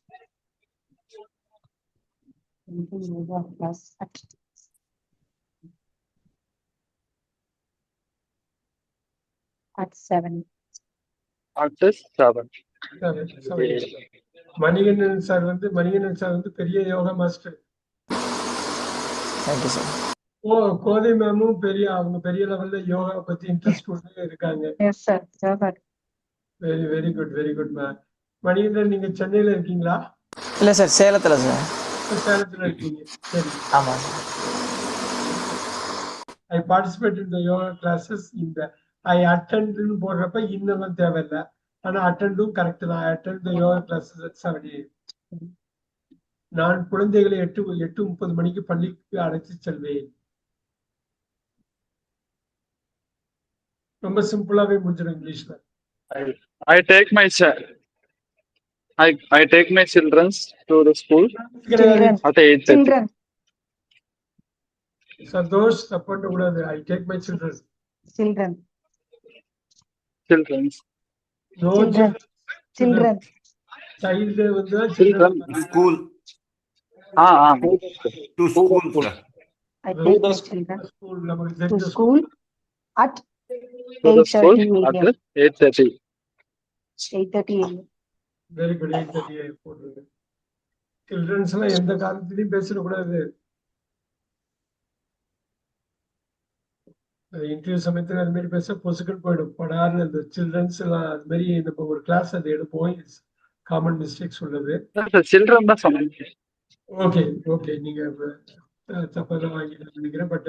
In the yoga class at 7. At 7. Manikandan sir வந்து பெரிய yoga master. Thank you, sir. கோதை மேமும் அவங்க பெரிய லெவல்ல யோகா பத்தி இன்ட்ரெஸ்ட் இருக்காங்க. Yes sir. Yoga. Very good ma'am. Manikandan நீங்க சென்னையில இருக்கீங்களா? இல்ல சார், சேலத்துல சார். சேலத்துல இருக்கீங்க. சரி. ஆமா sir. I participate in the yoga classes in the I attend ன்னு போடுறப்ப இன்னெல்லாம் தேவையில்லை. ஆனா அட்டெண்டும் கரெக்ட் தான். I attend the yoga classes at 7 AM. நான் குழந்தைகளை 8:30 மணிக்கு பள்ளிக்கு அழைத்து செல்வேன். ரொம்ப சிம்பிளாவே முடிஞ்சிடும் இங்கிலீஷ்ல. I take my I take my children to the school Children. at 8:30. Children. Santhosh தப்பண்ட கூடாது. I take my children. Children. No Children. child வந்து Children. School. To school, sir. I take my children school நமக்கு to தெரிஞ்ச school at To the school 8:30 at AM. 8:30. 8:30 AM. Very good. 8:30 போடுறது. சில்ட்ரன்ஸ் எல்லாம் எந்த காலத்திலயும் பேசிடக்கூடாது. இன்டர்வியூ சமயத்துல அது மாதிரி பேச பொசுக்கள் போயிடும். படாரு அந்த சில்ட்ரன்ஸ் எல்லாம் அது மாதிரி நம்ம ஒரு கிளாஸ் அது எடுப்போம். காமன் மிஸ்டேக்ஸ் உள்ளது. Children தான் சொன்னீங்க. ஓகே நீங்க தப்பதான் வாங்கிட்டு நினைக்கிறேன். பட்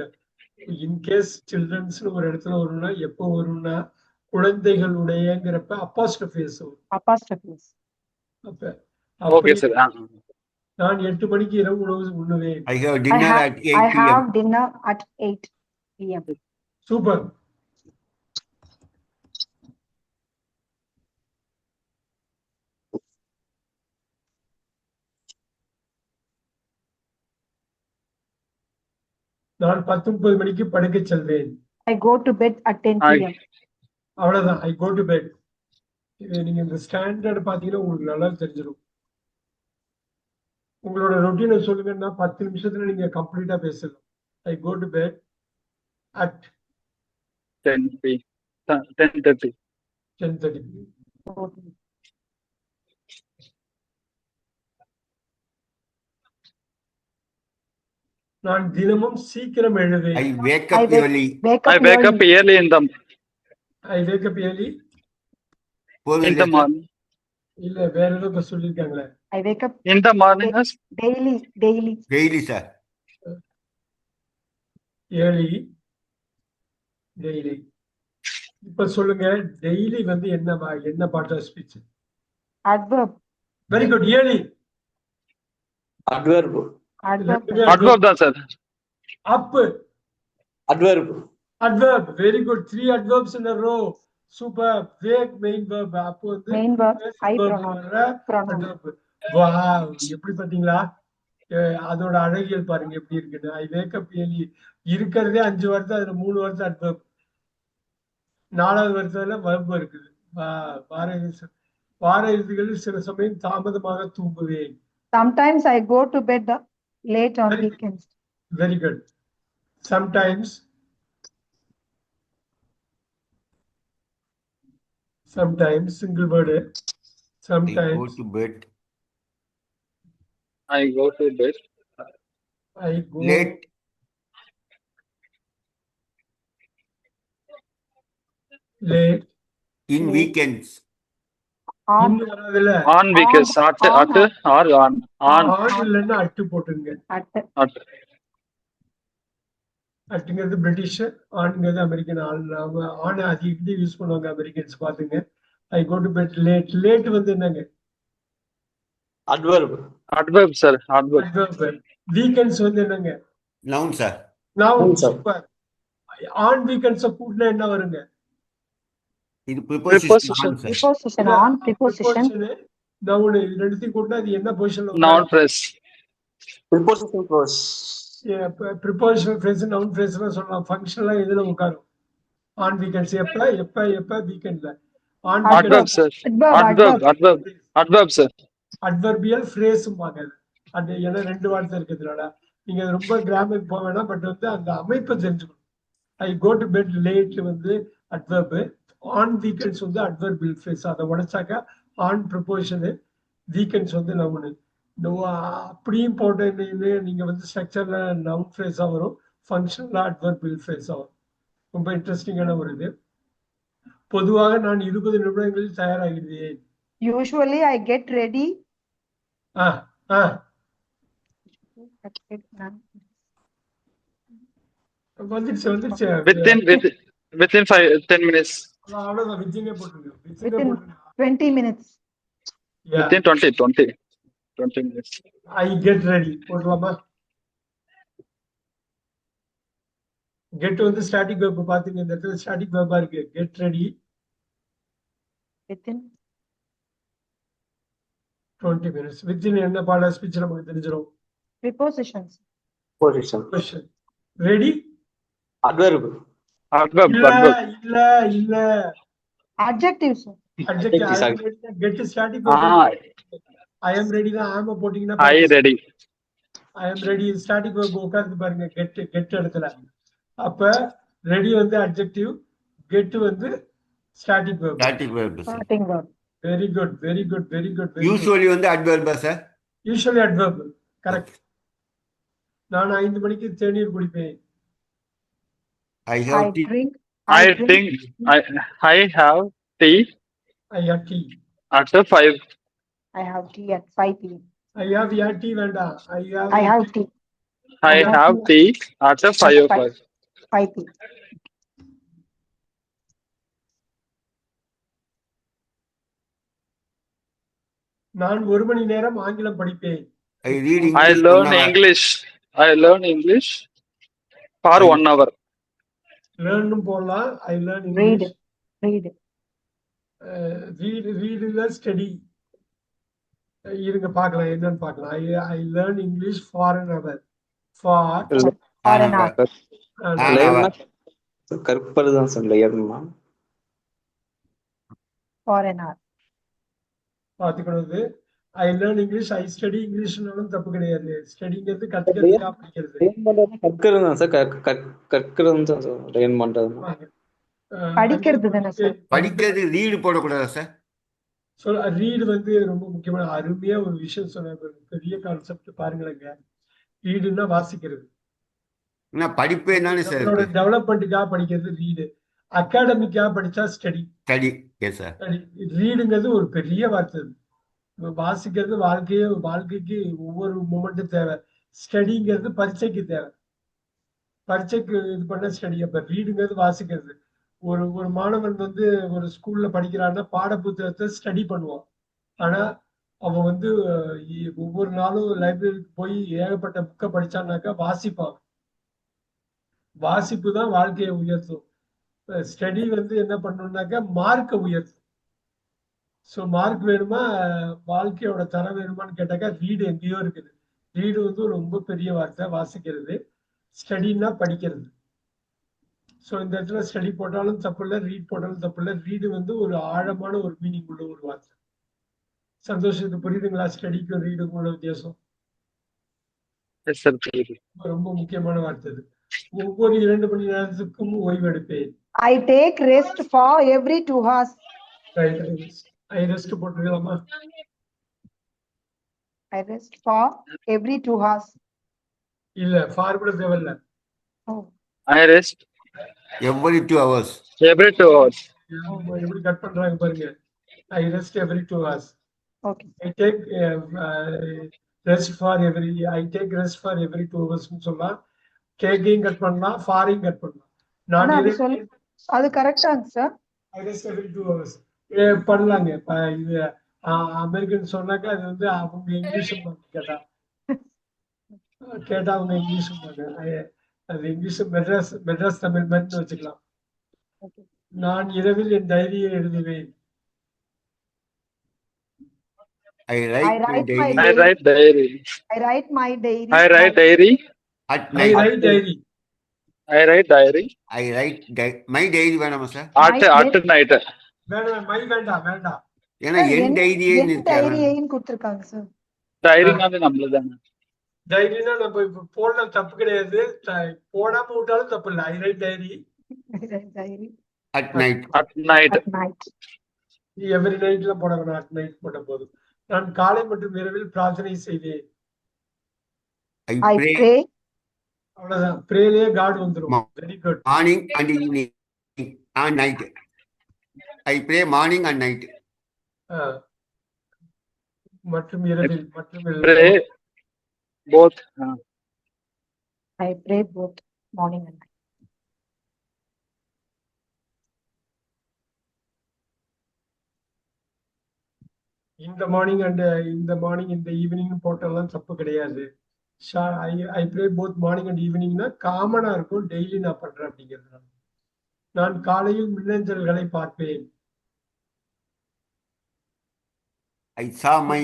இன்கேஸ் சில்ட்ரன்ஸ்னு ஒரு இடத்துல வரும்னா எப்போ வரும்னா குழந்தைகளுடையங்கிறப்ப அப்போஸ்ட்ரோஃபேஸ் வரும். Apostrophes. அப்ப Okay, sir. நான் 8 மணிக்கு இரவு உணவு உண்ணுவேன். I have dinner at 8 I PM. have dinner at 8 PM. Super. நான் 10:30 மணிக்கு படுக்க செல்வேன். I go to bed at 10 PM. அவ்வளவுதான். I go to bed. இது நீங்க இந்த ஸ்டாண்டர்ட் பாத்தீங்கன்னா உங்களுக்கு நல்லா தெரிஞ்சிடும். உங்களோட ரொட்டீனை சொல்லுங்கன்னா 10 நிமிஷத்துல நீங்க கம்ப்ளீட்டா பேசலாம். I go to bed at 10:30. 10:30. நான் தினமும் சீக்கிரம் எழுவேன். I wake up early. I wake up early in the I wake up early. morning. இல்ல வேற ஏதோ சொல்லிருக்காங்களே. I wake up In the morning. daily. Daily, sir. Early. இப்ப சொல்லுங்க டெய்லி வந்து என்ன part of speech? Adverb. Very good. Early adverb. Adverb தான் சார். Up Adverb. Very good. 3 adverbs in a row. Super. Wake main verb. அப்போ வந்து Main verb. I pronoun. வாவ், எப்படி பாத்தீங்களா? அதோட அழகியல் பாருங்க எப்படி இருக்குன்னு. ஐ வேக் அப் ஏர்லி இருக்கிறதே 5 வார்த்தை, அதுல 3 வார்த்தை adverb. 4வது வார்த்தையில verb இருக்குது. வார இறுதிகளில் சில சமயம் தாமதமாக தூங்குவேன். Sometimes I go to bed late on weekends. Very good. Sometimes single word. Sometimes I go to bed. I go to bed. I go Late. In weekends. On. On weekends. At or on. இல்லைன்னா அட்டு போட்டுங்க. At. அட்டுங்கிறது பிரிட்டிஷ், ஆண்ங்கிறது அமெரிக்கன். ஆணை அதிகமாக யூஸ் பண்ணுவாங்க அமெரிக்கன்ஸ். பாத்துங்க. I go to bed late வந்து என்னங்க? Adverb. Adverb, sir. Adverb. Weekends வந்து என்னங்க? Noun, sir. Noun sir. Super. On weekends கூட்டினா என்ன வருங்க? இது preposition sir. Preposition on, preposition. Noun இது ரெண்டுத்தையும் கூட்டினா அது என்ன பொசிஷன்ல Noun வரும்? phrase. Preposition phrase. Prepositional phrase, noun ஃப்ரேஸ்லாம் சொல்லலாம். ஃபங்க்ஷன்லாம் எதுல உட்காரும்? ஆன் வீக்கெண்ட்ஸ் எப்ப வீக்கெண்ட்ல? On Adverb, sir. Adverb, sir. Adverbial ஃப்ரேஸ்ம்பாங்க. அது ஏன்னா ரெண்டு வார்த்தை இருக்கிறதுனால நீங்க அது ரொம்ப கிராமருக்கு போக வேணாம். பட் வந்து அந்த அமைப்பை தெரிஞ்சுக்கணும். ஐ கோ டு பெட் லேட் வந்து அட்வர்ப், ஆன் வீக்கெண்ட்ஸ் வந்து அட்வர்பியல் ஃப்ரேஸ். அதை உடைச்சாக்கா ஆன் ப்ரிப்போசிஷனு, வீக்கெண்ட்ஸ் வந்து நவுனு. அப்படியும் போட்டு நீங்க வந்து ஸ்ட்ரக்சர்ல நவுன் ஃப்ரேஸா வரும், ஃபங்க்ஷன்ல அட்வர்பியல் ஃப்ரேஸா வரும். ரொம்ப இன்ட்ரெஸ்டிங்கான ஒரு இது. பொதுவாக நான் 20 நிமிடங்களில் தயாராகிறேன். Usually I get ready. ஆ ஆ வந்துருச்சு. Within 10 minutes. அவ்வளவுதான். விஜயனே போட்டுருங்க. Within 20 minutes. Within 20 minutes. I get ready போடலாமா? கெட் வந்து ஸ்டாட்டிக் வெர்ப். பாத்தீங்க இந்த இடத்துல ஸ்டாட்டிக் வெர்பா இருக்கு. Get ready Within 20 minutes. Within என்ன பாட ஸ்பீச் நமக்கு தெரிஞ்சிடும். prepositions. Position. Question ready. Adverb. Adverb. இல்ல Adjective, sir. Get static I am ready தான். ஆம போட்டீங்கன்னா I ready. I am ready static verb உட்கார்ந்து பாருங்க. கெட் இடத்துல. அப்ப ரெடி வந்து அட்ஜெக்டிவ், கெட் வந்து static verb. Static verb sir. Starting verb. Very good. Usually வந்து அட்வர்பா சார்? Usually adverb. கரெக்ட். நான் 5 மணிக்கு தேநீர் குடிப்பேன். I I have tea. drink. I think I have tea I have tea. at 5. I have tea at 5 p.m. I have tea வேண்டாம். I have tea I have tea at 5 o'clock. 5 p.m. நான் 1 மணி நேரம் ஆங்கிலம் படிப்பேன். I read I learn English. I learn English for 1 hour. லேர்னும் போடலாம். I learn Read. English. Read. ரீடுல ஸ்டடி. இருங்க பார்க்கலாம் என்னன்னு பார்க்கலாம். I learn English for an hour. For For an hour. கற்பது தான் சார் லேயர்மா. For an hour. பாத்துக்கிறது. I learn English, I study இங்கிலீஷ்னாலும் தப்பு கிடையாது. ஸ்டடிங்கிறது கத்துக்கிறதுக்கா படிக்கிறது. கற்கிறது தான் சார். கற்கிறது தான் சார். லேர்ன் பண்றது. படிக்கிறது தானே சார்? படிக்கிறது ரீடு போடக்கூடாதா சார்? ரீடு வந்து ரொம்ப முக்கியமான அருமையா ஒரு விஷயம் சொன்ன. பெரிய கான்செப்ட் பாருங்களேங்க. ரீடுன்னா வாசிக்கிறது. என்ன படிப்பே தானே சார் நம்மளோட இருக்கு? டெவலப்மெண்ட்டுக்காக படிக்கிறது ரீடு. அகாடமிக்காக படிச்சா ஸ்டடி. ஸ்டடி. Yes sir. ரீடுங்கிறது ஒரு பெரிய வார்த்தை. வாசிக்கிறது வாழ்க்கைக்கு ஒவ்வொரு மூமெண்ட்டும் தேவை. ஸ்டடிங்கிறது பரீட்சைக்கு தேவை. பரீட்சைக்கு இது பண்ண ஸ்டடி. அப்ப ரீடுங்கிறது வாசிக்கிறது. ஒரு மாணவன் வந்து ஒரு ஸ்கூல்ல படிக்கிறான்னா பாட புத்தகத்தை ஸ்டடி பண்ணுவான். ஆனா அவன் வந்து ஒவ்வொரு நாளும் லைப்ரரிக்கு போய் ஏகப்பட்ட புக்கை படிச்சான்னாக்கா வாசிப்பான். வாசிப்பு தான் வாழ்க்கையை உயர்த்தும். ஸ்டடி வந்து என்ன பண்ணணும்னாக்கா மார்க்கை உயர்த்தும். ஸோ மார்க் வேணுமா, வாழ்க்கையோட தரம் வேணுமான்னு கேட்டாக்கா ரீடு எங்கேயோ இருக்குது. ரீடு வந்து ரொம்ப பெரிய வார்த்தை. வாசிக்கிறது. ஸ்டடின்னா படிக்கிறது. ஸோ இந்த இடத்துல ஸ்டடி போட்டாலும் தப்பு இல்லை, ரீட் போட்டாலும் தப்பு இல்லை. ரீடு வந்து ஒரு ஆழமான ஒரு மீனிங் உள்ள ஒரு வார்த்தை. சந்தோஷத்துக்கு புரியுதுங்களா? ஸ்டடிக்கும் ரீடுக்கும் உள்ள வித்தியாசம் Yes, sir. ரொம்ப முக்கியமான வார்த்தை இது. ஒவ்வொரு 2 மணி நேரத்துக்கும் ஓய்வு எடுப்பேன். I take rest for every 2 hours. I rest போட்டுக்கலாமா? I rest for every 2 hours. இல்ல ஃபார்முலா தேவையில்ல. Oh. I rest every 2 hours. every 2 hours. எப்படி கட் பண்றாங்க பாருங்க. I rest every 2 hours. Okay. I take rest for every 2 hours சொல்லலாம். டேக்கிங் கட் பண்ணலாம், ஃபாரிங் கட் பண்ணலாம். ஆனா அது அது கரெக்டாங்க sir. I rest every 2 hours பண்ணலாங்க. இது அமெரிக்கன் சொன்னாக்கா அது வந்து அவங்க இங்கிலீஷ் கேட்டா அவங்க இங்கிலீஷ் அது இங்கிலீஷ் மெட்ராஸ் தமிழ் மென்னு வச்சுக்கலாம். Okay. நான் இரவில் என் டைரியை எழுதுவேன். I I write my write my diary I write diary. I write my diary. I write diary. at I night. Write diary. I write diary. I write my diary வேணாமா சார்? At night. வேணாம், மை வேண்டாம் வேண்டாம். ஏன்னா என் டைரியே என் டைரியையும் கொடுத்திருக்காங்க சார். Diary நாலே நம்மளதாங்க. டைரினா நம்ம இப்ப போடலாம், தப்பு கிடையாது. போடாம விட்டாலும் தப்பு இல்லை. I write diary I write diary at night. At night. at night. Every நைட்ல போட வேணாம், அட் நைட் போட்ட போதும். நான் காலை மற்றும் இரவில் பிரார்த்தனை செய்வேன். I I pray pray அவ்வளவுதான். பிரேலயே காட் வந்துரும். Very good. morning and evening and night. I pray morning and night. மற்றும் இரவில் மற்றும் Pray both. I pray both morning and night. இந்த மார்னிங் அண்ட் இந்த மார்னிங் இந்த ஈவினிங் போட்டெல்லாம் தப்பு கிடையாது. I pray both morning and ஈவினிங்னா காமனா இருக்கும். டெய்லி நான் பண்றேன் அப்படிங்கிறது. நான் காலையில் மின்னஞ்சல்களை பார்ப்பேன். I saw my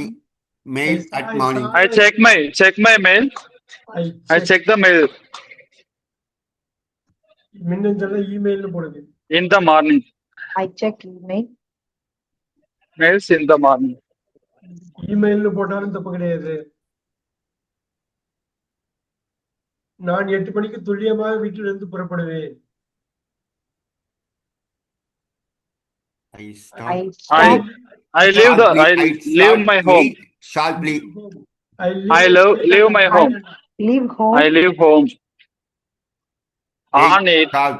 mail at morning. I check my mail. I check the mail மின்னஞ்சல்ல இமெயில்னு போடுங்க. in the morning. I check email. Mails in the morning. இமெயில்னு போட்டாலும் தப்பு கிடையாது. நான் 8 மணிக்கு துல்லியமாக வீட்டிலிருந்து புறப்படுவேன். I I start. start. I leave my home. Sharply. I leave my home. Leave home I leave home. On it. Sharp.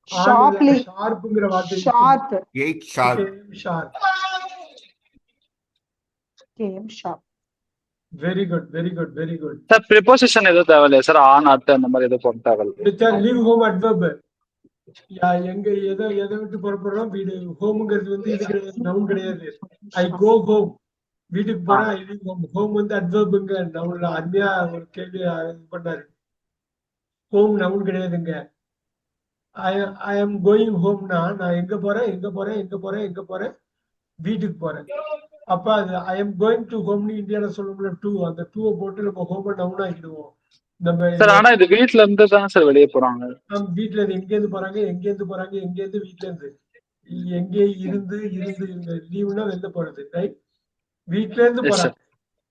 sharply. ஷார்ப்புங்கிற வார்த்தை. Sharp. 8 sharp. Sharp. Came sharp. Very good very good very good. Sir, preposition எதுவும் தேவையில்லையா சார்? ஆன் அட் அந்த மாதிரி எதுவும் போட தேவையில்லை. Leave home adverb. எங்க எதை விட்டு புறப்படுறோம், வீடு. ஹோம்ங்கிறது வந்து இது கிடையாது, நவுன் கிடையாது. ஐ கோ ஹோம், வீட்டுக்கு போறேன். ஐ லீவ் ஹோம். ஹோம் வந்து அட்வர்புங்க. நவுன்ல அருமையா ஒரு கேள்வி இது பண்ணாரு. ஹோம் நவுன் கிடையாதுங்க. ஐ எம் கோயிங் ஹோம்னா நான் எங்க போறேன் வீட்டுக்கு போறேன். அப்ப அது ஐ எம் கோயிங் டு ஹோம்னு இந்தியால சொல்லுவோம்ல, டூ. அந்த டூவை போட்டு நம்ம ஹோம் நவுன் ஆக்கிடுவோம். நம்ம சார் ஆனா இது வீட்ல இருந்து தான் சார் வெளியே போறாங்க. வீட்டுல இருந்து எங்க இருந்து போறாங்க, வீட்டுல இருந்து எங்கே இருந்து லீவுனா வெளில போறது, ரைட்? வீட்டுல இருந்து Yes, போறாங்க.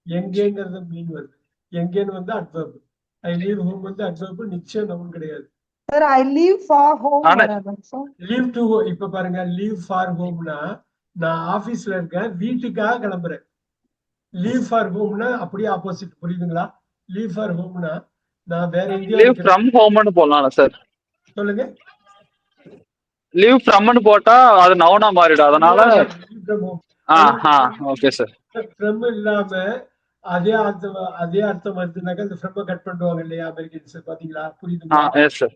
எங்கேங்கிறது மீன் வருது. எங்கேன்னு வந்து அட்வர்ப். ஐ லீவ் ஹோம் வந்து அட்வர்ப், நிச்சயம் நவுன் கிடையாது. Sir, I leave for home. ஆனா- sir. லீவ் டு இப்ப பாருங்க, லீவ் ஃபார் ஹோம்னா நான் ஆபீஸ்ல இருக்கேன், வீட்டுக்காக கிளம்புறேன். லீவ் ஃபார் ஹோம்னா அப்படியே ஆப்போசிட். புரியுதுங்களா? லீவ் ஃபார் ஹோம்னா நான் வேற எங்கேயோ லீவ் இருக்கிறேன். ஃப்ரம் ஹோம்னு போடலாம்ல சார்? சொல்லுங்க. லீவ் ஃப்ரம்னு போட்டா அது நவுனா மாறிடும். அதனால Leave from home. Okay sir. from இல்லாம அதே அர்த்தம் வருதுனாக்கா அந்த from கட் பண்ணுவாங்க இல்லையா அமெரிக்கன்ஸ், பாத்தீங்களா? புரியுதுங்களா? எஸ் சார்,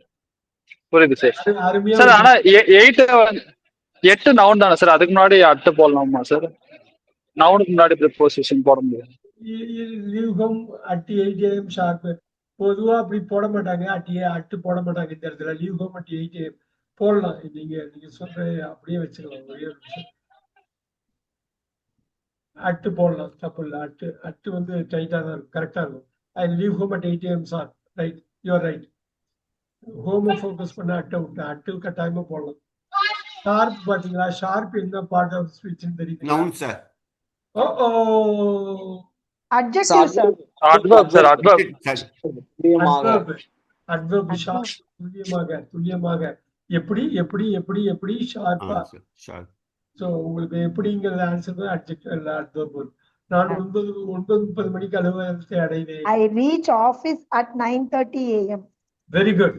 புரியுது சார். அருமையா சார் ஆனா 8 நவுன் தானே சார்? அதுக்கு முன்னாடி அட்டு போடலாமா சார்? நவுனுக்கு முன்னாடி ப்ரிபோசிஷன் போட முடியாது. Leave home at 8 AM sharp. பொதுவா அப்படி போட மாட்டாங்க. அட்டு போட மாட்டாங்க இந்த இடத்துல. லீவ் ஹோம் அட் 8 AM போடலாம். நீங்க சொல்ற அப்படியே வச்சுக்கலாம். ஒரே ஒரு நிமிஷம். அட்டு போடலாம், தப்பு இல்லை. அட்டு வந்து டைட்டா தான் இருக்கும், கரெக்டா இருக்கும். I leave home at 8 AM sharp, right? You're right. Home focus பண்ண அட்டை விட்டு அட்டு கட்டாயமா போடலாம். ஷார்ப் பாத்தீங்களா? ஷார்ப் என்ன பார்ட் ஆஃப் ஸ்பீச் தெரியுது? Noun, sir. Adjective, sir. Adverb sir, adverb. Adverb sharp. துல்லியமாக எப்படி ஷார்ப்பா. Sharp. சோ உங்களுக்கு எப்படிங்கறது ஆன்சர் அட்ஜெக்டிவ் இல்ல அட்வர்ப். நான் 9:30 மணிக்கு அலுவலகத்தை அடைவேன். I reach office at 9:30 AM. Very good.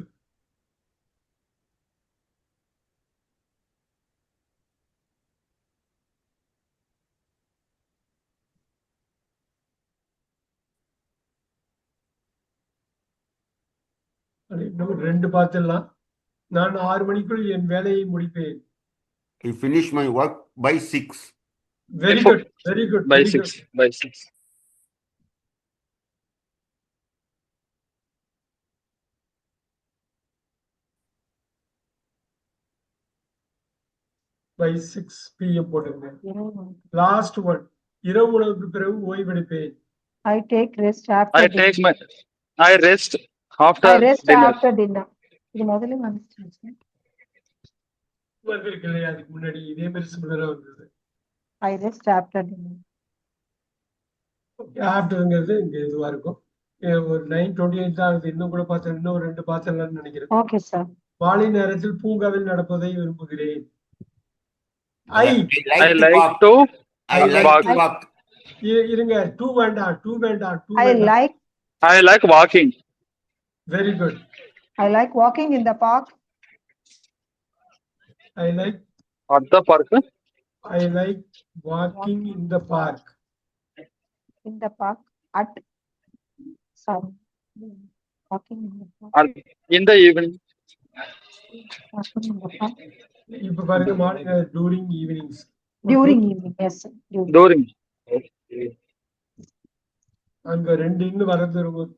இன்னும் 2 பார்த்துடலாம். நான் 6 மணிக்குள் என் வேலையை முடிப்பேன். I finish my work by 6. Very good very good. By 6. by 6 PM போட்டுங்க. லாஸ்ட் ஒன், இரவு உணவுக்கு பிறகு ஓய்வெடுப்பேன். I take rest I after take dinner. I rest after I rest dinner. after dinner. இது முதல்ல வந்துச்சு. வந்திருக்கு இல்லையா அதுக்கு முன்னாடி இதே மாதிரி சிமிலரா வந்தது. I rest after dinner. ஆஃப்டர்ங்கிறது இங்க இதுவா இருக்கும். ஒரு 9:28 தான் ஆகுது. இன்னும் கூட பார்த்தேன், இன்னும் ஒரு 2 பார்த்தேன்லான்னு நினைக்கிறேன். Okay, sir. மாலை நேரத்தில் பூங்காவில் நடப்பதை விரும்புகிறேன். I I like to like walk. to I like walk. to walk. இருங்க, டூ வேண்டாம். I like walking. Very good. walking in the park. I like At the park. walking in the park. In the park. Sorry. Walking in the park. And in the evening. Walking in the park. இப்ப பாருங்க, morning during evenings. During evening, yes, sir. During. Okay. அங்க ரெண்டு இன்னும் வரது ரொம்ப.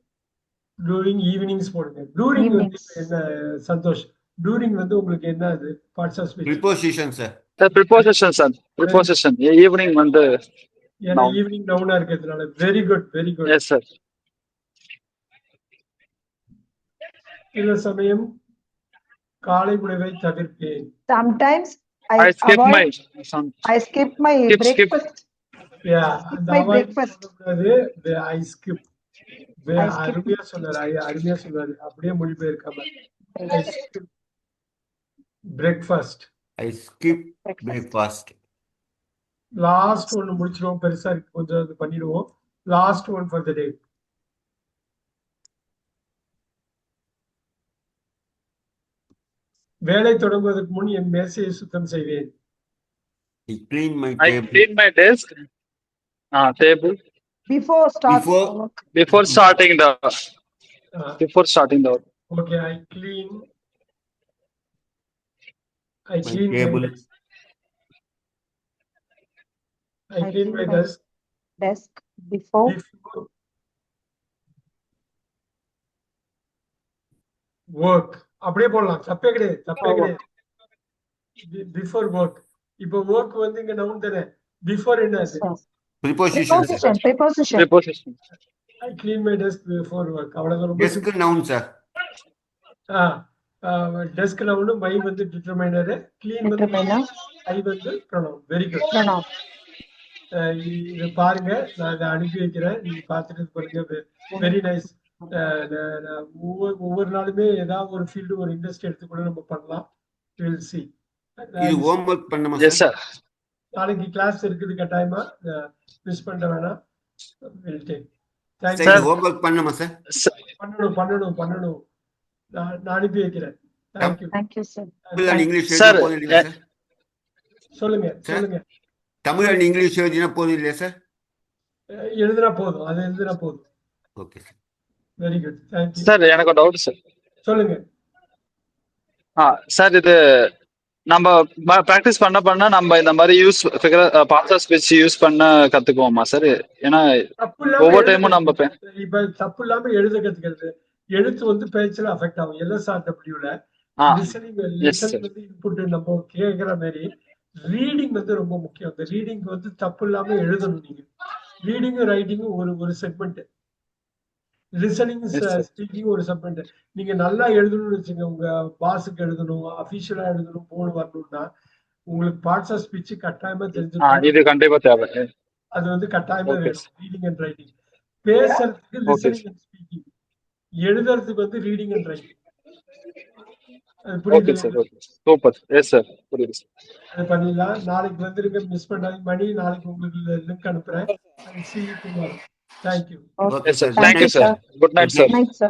டூரிங் ஈவினிங்ஸ் போடுங்க. டூரிங் வந்து என்ன சந்தோஷ், டூரிங் வந்து உங்களுக்கு என்ன அது parts of speech? Preposition, sir. The preposition, sir. Preposition. Evening வந்து ஏன்னா noun. ஈவினிங் நவுனா இருக்கிறதுனால. Very good, very good. Yes, sir. சில சமயம் காலை உணவை தவிர்ப்பேன். Sometimes I skip avoid- my some. I skip my Skip. breakfast. Yeah, Skip அந்த my avoid breakfast. பண்ணக்கூடாது. I skip. I skip. அருமையா சொன்னாரு, அருமையா சொன்னாரு. அப்படியே மொழிபெயர்க்காம I skip breakfast. I skip Breakfast. breakfast. Last ஒன்னு முடிச்சிருவோம், பெருசா இருக்கு கொஞ்சம், அது பண்ணிடுவோம். Last one for the day. வேலை தொடங்குவதற்கு முன் என் மேசையை சுத்தம் செய்வேன். I clean my I table. clean my desk. Table. Before start Before- work. Before starting the work. Okay, I clean My table. I clean my desk Desk before. before work. அப்படியே போடலாம், தப்பே கிடையாது. Before work. இப்போ ஒர்க் வந்து இங்க நவுன் தானே. பிஃபோர் என்ன? Preposition, sir. Preposition. I clean my desk before work. அவ்வளவுதான். ரொம்ப Desk noun, sir. Desk noun, my வந்து டிட்டர்மைனர், க்ளீன் வந்து Determiner. ஐ வந்து ப்ரொனவுன். Very good. Pronoun. இது பாருங்க, நான் இதை அனுப்பி வைக்கிறேன், நீங்க பார்த்துட்டு இது பண்ணுங்க. Very nice. ஒவ்வொரு நாளுமே ஏதாவது ஒரு ஃபீல்டு, ஒரு இண்டஸ்ட்ரி எடுத்து கூட நம்ம பண்ணலாம். Will see. இது homework பண்ணுமா, Yes, sir? sir. நாளைக்கு கிளாஸ் இருக்குது, கட்டாயமா மிஸ் பண்ண வேணாம். Will take. Sir, thank you. இது homework பண்ணுமா, sir? பண்ணணும். நான் அனுப்பி வைக்கிறேன். Thank you. Thank you, sir. Tamil and English Sir, எழுதினா போதும் இல்லையா, sir? சொல்லுங்க. தமிழ் and English எழுதினா போதும் இல்லையா, sir? எழுதுனா போதும், அது எழுதுனா போதும். Okay, sir. Very good, thank you. Sir எனக்கு ஒரு டவுட் சார். சொல்லுங்க. சார் இது நம்ம பிராக்டிஸ் பண்ண நம்ம இந்த மாதிரி பார்ட்ஸ் ஆஃப் ஸ்பீச் யூஸ் பண்ண கத்துக்குவோமா சார்? ஏன்னா தப்பு இல்லாம ஒவ்வொரு டைமும் நம்ம இப்ப தப்பு இல்லாம எழுத கத்துக்கிறது. எழுத்து வந்து பேச்சுல அஃபெக்ட் ஆகும். LSRWல லிசனிங் வந்து இன்புட் நம்ம கேட்கிற மாதிரி. ரீடிங் வந்து ரொம்ப முக்கியம். அந்த ரீடிங் வந்து தப்பு இல்லாம எழுதணும். நீங்க ரீடிங்கும் ரைட்டிங்கும் ஒரு செக்மெண்ட், லிசனிங் ஸ்பீக்கிங் ஒரு செக்மெண்ட். நீங்க நல்லா எழுதணும்னு வச்சுங்க, உங்க பாஸுக்கு எழுதணும், அபிஷியலா எழுதணும், போன் வரணும்னா உங்களுக்கு பார்ட்ஸ் ஆஃப் ஸ்பீச் கட்டாயமா தெரிஞ்சிருக்கும். இது கண்டிப்பா தேவை. அது வந்து கட்டாயமா வேணும். Reading and writing. பேசுறதுக்கு லிசனிங் அண்ட் ஸ்பீக்கிங், எழுதுறதுக்கு வந்து ரீடிங் அண்ட் ரைட்டிங். அது புரியுது? சூப்பர். எஸ் சார், புரியுது சார். அது பண்ணிடலாம். நாளைக்கு வந்துருங்க, மிஸ் பண்ணாதீங்க. மணி நாளைக்கு உங்களுக்கு லிங்க் அனுப்புறேன். See you tomorrow. Thank you. Okay, sir. Thank you, sir. Good night, sir. Good night, sir.